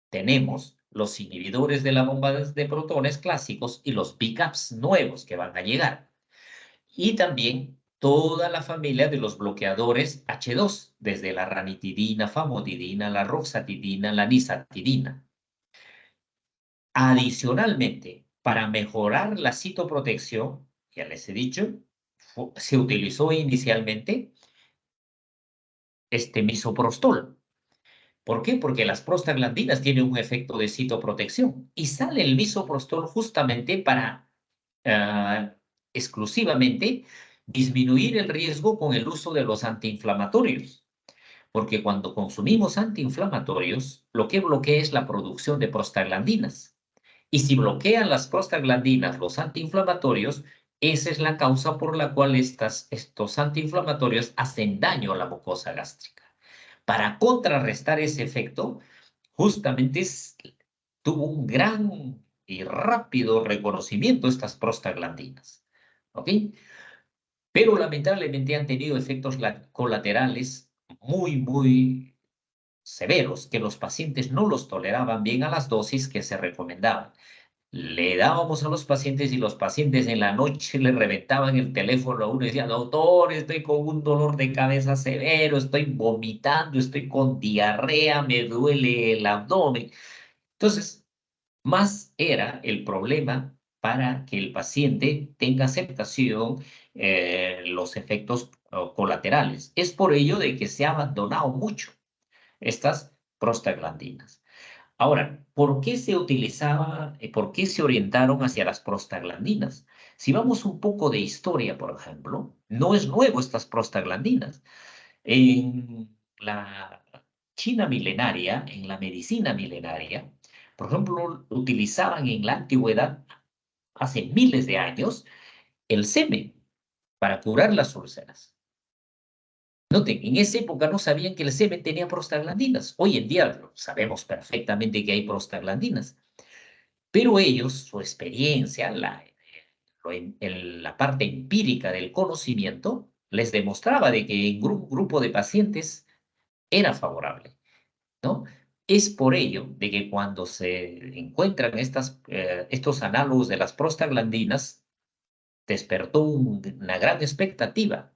tenemos los inhibidores de la bomba de protones clásicos y los pickups nuevos que van a llegar. Y también toda la familia de los bloqueadores H2, desde la ranitidina, famotidina, la roxatidina, la nisatidina. Adicionalmente, para mejorar la citoprotección, ya les he dicho, se utilizó inicialmente misoprostol. ¿Por qué? Porque las prostaglandinas tienen un efecto de citoprotección y sale el misoprostol justamente para exclusivamente disminuir el riesgo con el uso de los antiinflamatorios. Porque cuando consumimos antiinflamatorios, lo que bloquea es la producción de prostaglandinas. Y si bloquean las prostaglandinas, los antiinflamatorios, esa es la causa por la cual estos antiinflamatorios hacen daño a la mucosa gástrica. Para contrarrestar ese efecto, justamente tuvo un gran y rápido reconocimiento estas prostaglandinas. ¿Ok? Pero lamentablemente han tenido efectos colaterales muy severos, que los pacientes no los toleraban bien a las dosis que se recomendaban. Le dábamos a los pacientes y los pacientes en la noche le reventaban el teléfono a uno y decían, doctor, estoy con un dolor de cabeza severo, estoy vomitando, estoy con diarrea, me duele el abdomen. Entonces, más era el problema para que el paciente tenga aceptación los efectos colaterales. Es por ello de que se ha abandonado mucho estas prostaglandinas. Ahora, ¿por qué se utilizaba, por qué se orientaron hacia las prostaglandinas? Si vamos un poco de historia, por ejemplo, no es nuevo estas prostaglandinas. En la China milenaria, en la medicina milenaria, por ejemplo, utilizaban en la antigüedad, hace miles de años, el semen para curar las úlceras. Noten, en esa época no sabían que el semen tenía prostaglandinas. Hoy en día sabemos perfectamente que hay prostaglandinas. Pero ellos, su experiencia, la parte empírica del conocimiento, les demostraba de que en un grupo de pacientes era favorable, ¿no? Es por ello de que cuando se encuentran estos análogos de las prostaglandinas, despertó una gran expectativa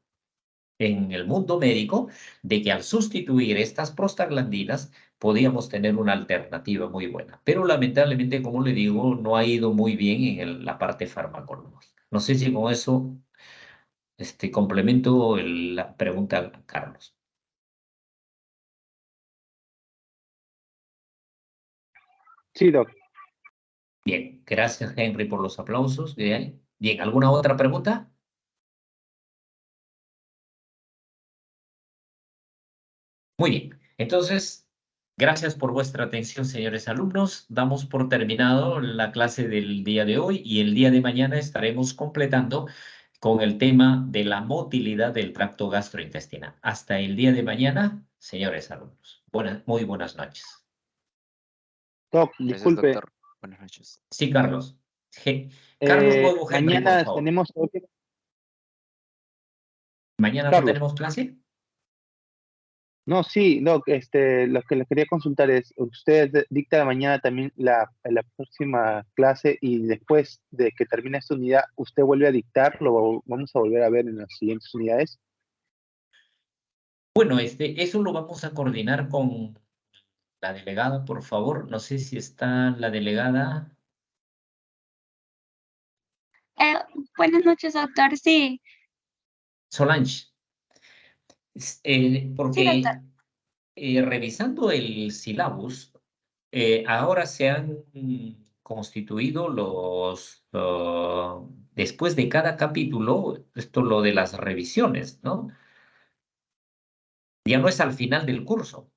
en el mundo médico de que al sustituir estas prostaglandinas podíamos tener una alternativa muy buena. Pero lamentablemente, como le digo, no ha ido muy bien en la parte farmacológica. No sé si con eso complemento la pregunta, Carlos. Sí, doc. Bien, gracias Henry por los aplausos. Bien, ¿alguna otra pregunta? Muy bien, entonces, gracias por vuestra atención, señores alumnos. Damos por terminado la clase del día de hoy y el día de mañana estaremos completando con el tema de la motilidad del tracto gastrointestinal. Hasta el día de mañana, señores alumnos. Muy buenas noches. Doc, Gracias, disculpe. doctor. Buenas noches. Sí, Carlos. Carlos, luego Henry, por Mañana favor. tenemos... ¿Mañana no Carlos. tenemos clase? No, sí, Doc, lo que les quería consultar es, usted dicta mañana también la próxima clase y después de que termine esta unidad, ¿usted vuelve a dictar? ¿Lo vamos a volver a ver en las siguientes unidades? Bueno, eso lo vamos a coordinar con la delegada, por favor. No sé si está la delegada. Buenas noches, doctor. Sí, Solange. sí, Porque doctor. revisando el syllabus, ahora se han constituido después de cada capítulo, lo de las revisiones, ¿no? Ya no es al final del curso.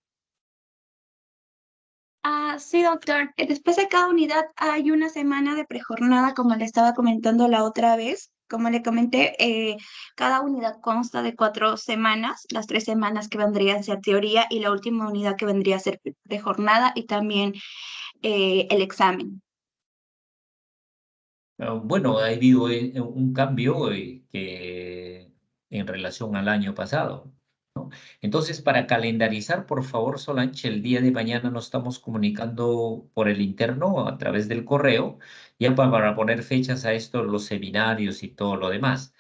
Sí, doctor. Después de cada unidad hay una semana de prejornada, como le estaba comentando la otra vez. Como le comenté, cada unidad consta de 4 semanas, las 3 semanas que vendrían a ser teoría y la última unidad que vendría a ser prejornada y también el examen. Bueno, ha habido un cambio en relación al año pasado, ¿no? Entonces, para calendarizar, por favor, Solange, el día de mañana nos estamos comunicando por el interno a través del correo, ya para poner fechas a esto, los seminarios y todo lo demás.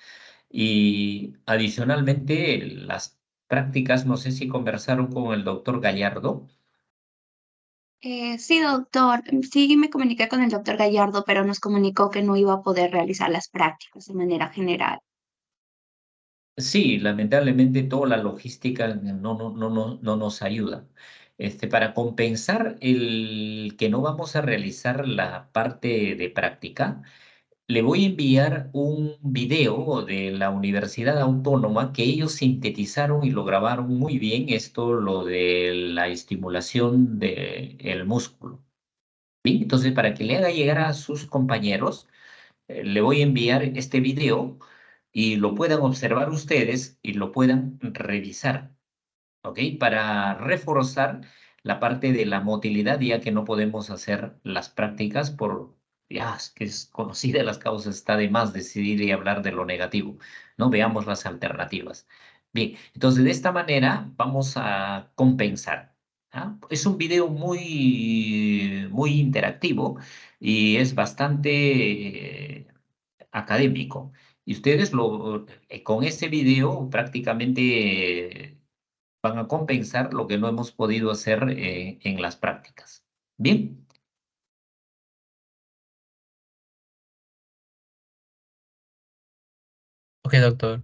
Y adicionalmente, las prácticas, no sé si conversaron con el doctor Gallardo. Sí, doctor, sí me comuniqué con el doctor Gallardo, pero nos comunicó que no iba a poder realizar las prácticas de manera general. Sí, lamentablemente toda la logística no nos ayuda. Para compensar el que no vamos a realizar la parte de práctica, le voy a enviar un video de la Universidad Autónoma que ellos sintetizaron y lo grabaron muy bien, esto lo de la estimulación del músculo. Bien, entonces para que le haga llegar a sus compañeros, le voy a enviar este video y lo puedan observar ustedes y lo puedan revisar, ¿ok? Para reforzar la parte de la motilidad, ya que no podemos hacer las prácticas ya es que es conocida las causas, está de más decidir y hablar de lo negativo, ¿no? Veamos las alternativas. Bien, entonces de esta manera vamos a compensar. ¿Ah? Es un video muy interactivo y es bastante académico. Y ustedes con este video prácticamente van a compensar lo que no hemos podido hacer en las prácticas. Bien. Ok, doctor.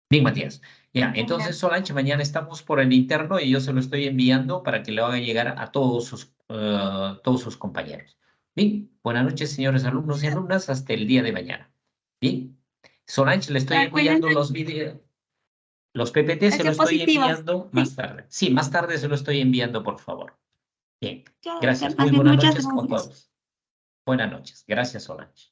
Bien, Matías. Ya, entonces Solange, mañana estamos por el interno y yo se lo estoy enviando para que le haga llegar a todos sus compañeros. Bien, buenas noches, señores alumnos y alumnas, hasta el día de mañana. Bien, Solange, le estoy enviando los videos. Los PPT se lo Gracias estoy positivas. enviando Sí, más tarde. Sí, más tarde se lo estoy enviando, por favor. Bien, ya, doctor. gracias. Muy Así, buenas muchas noches con gracias. todos. Buenas noches. Gracias, Solange.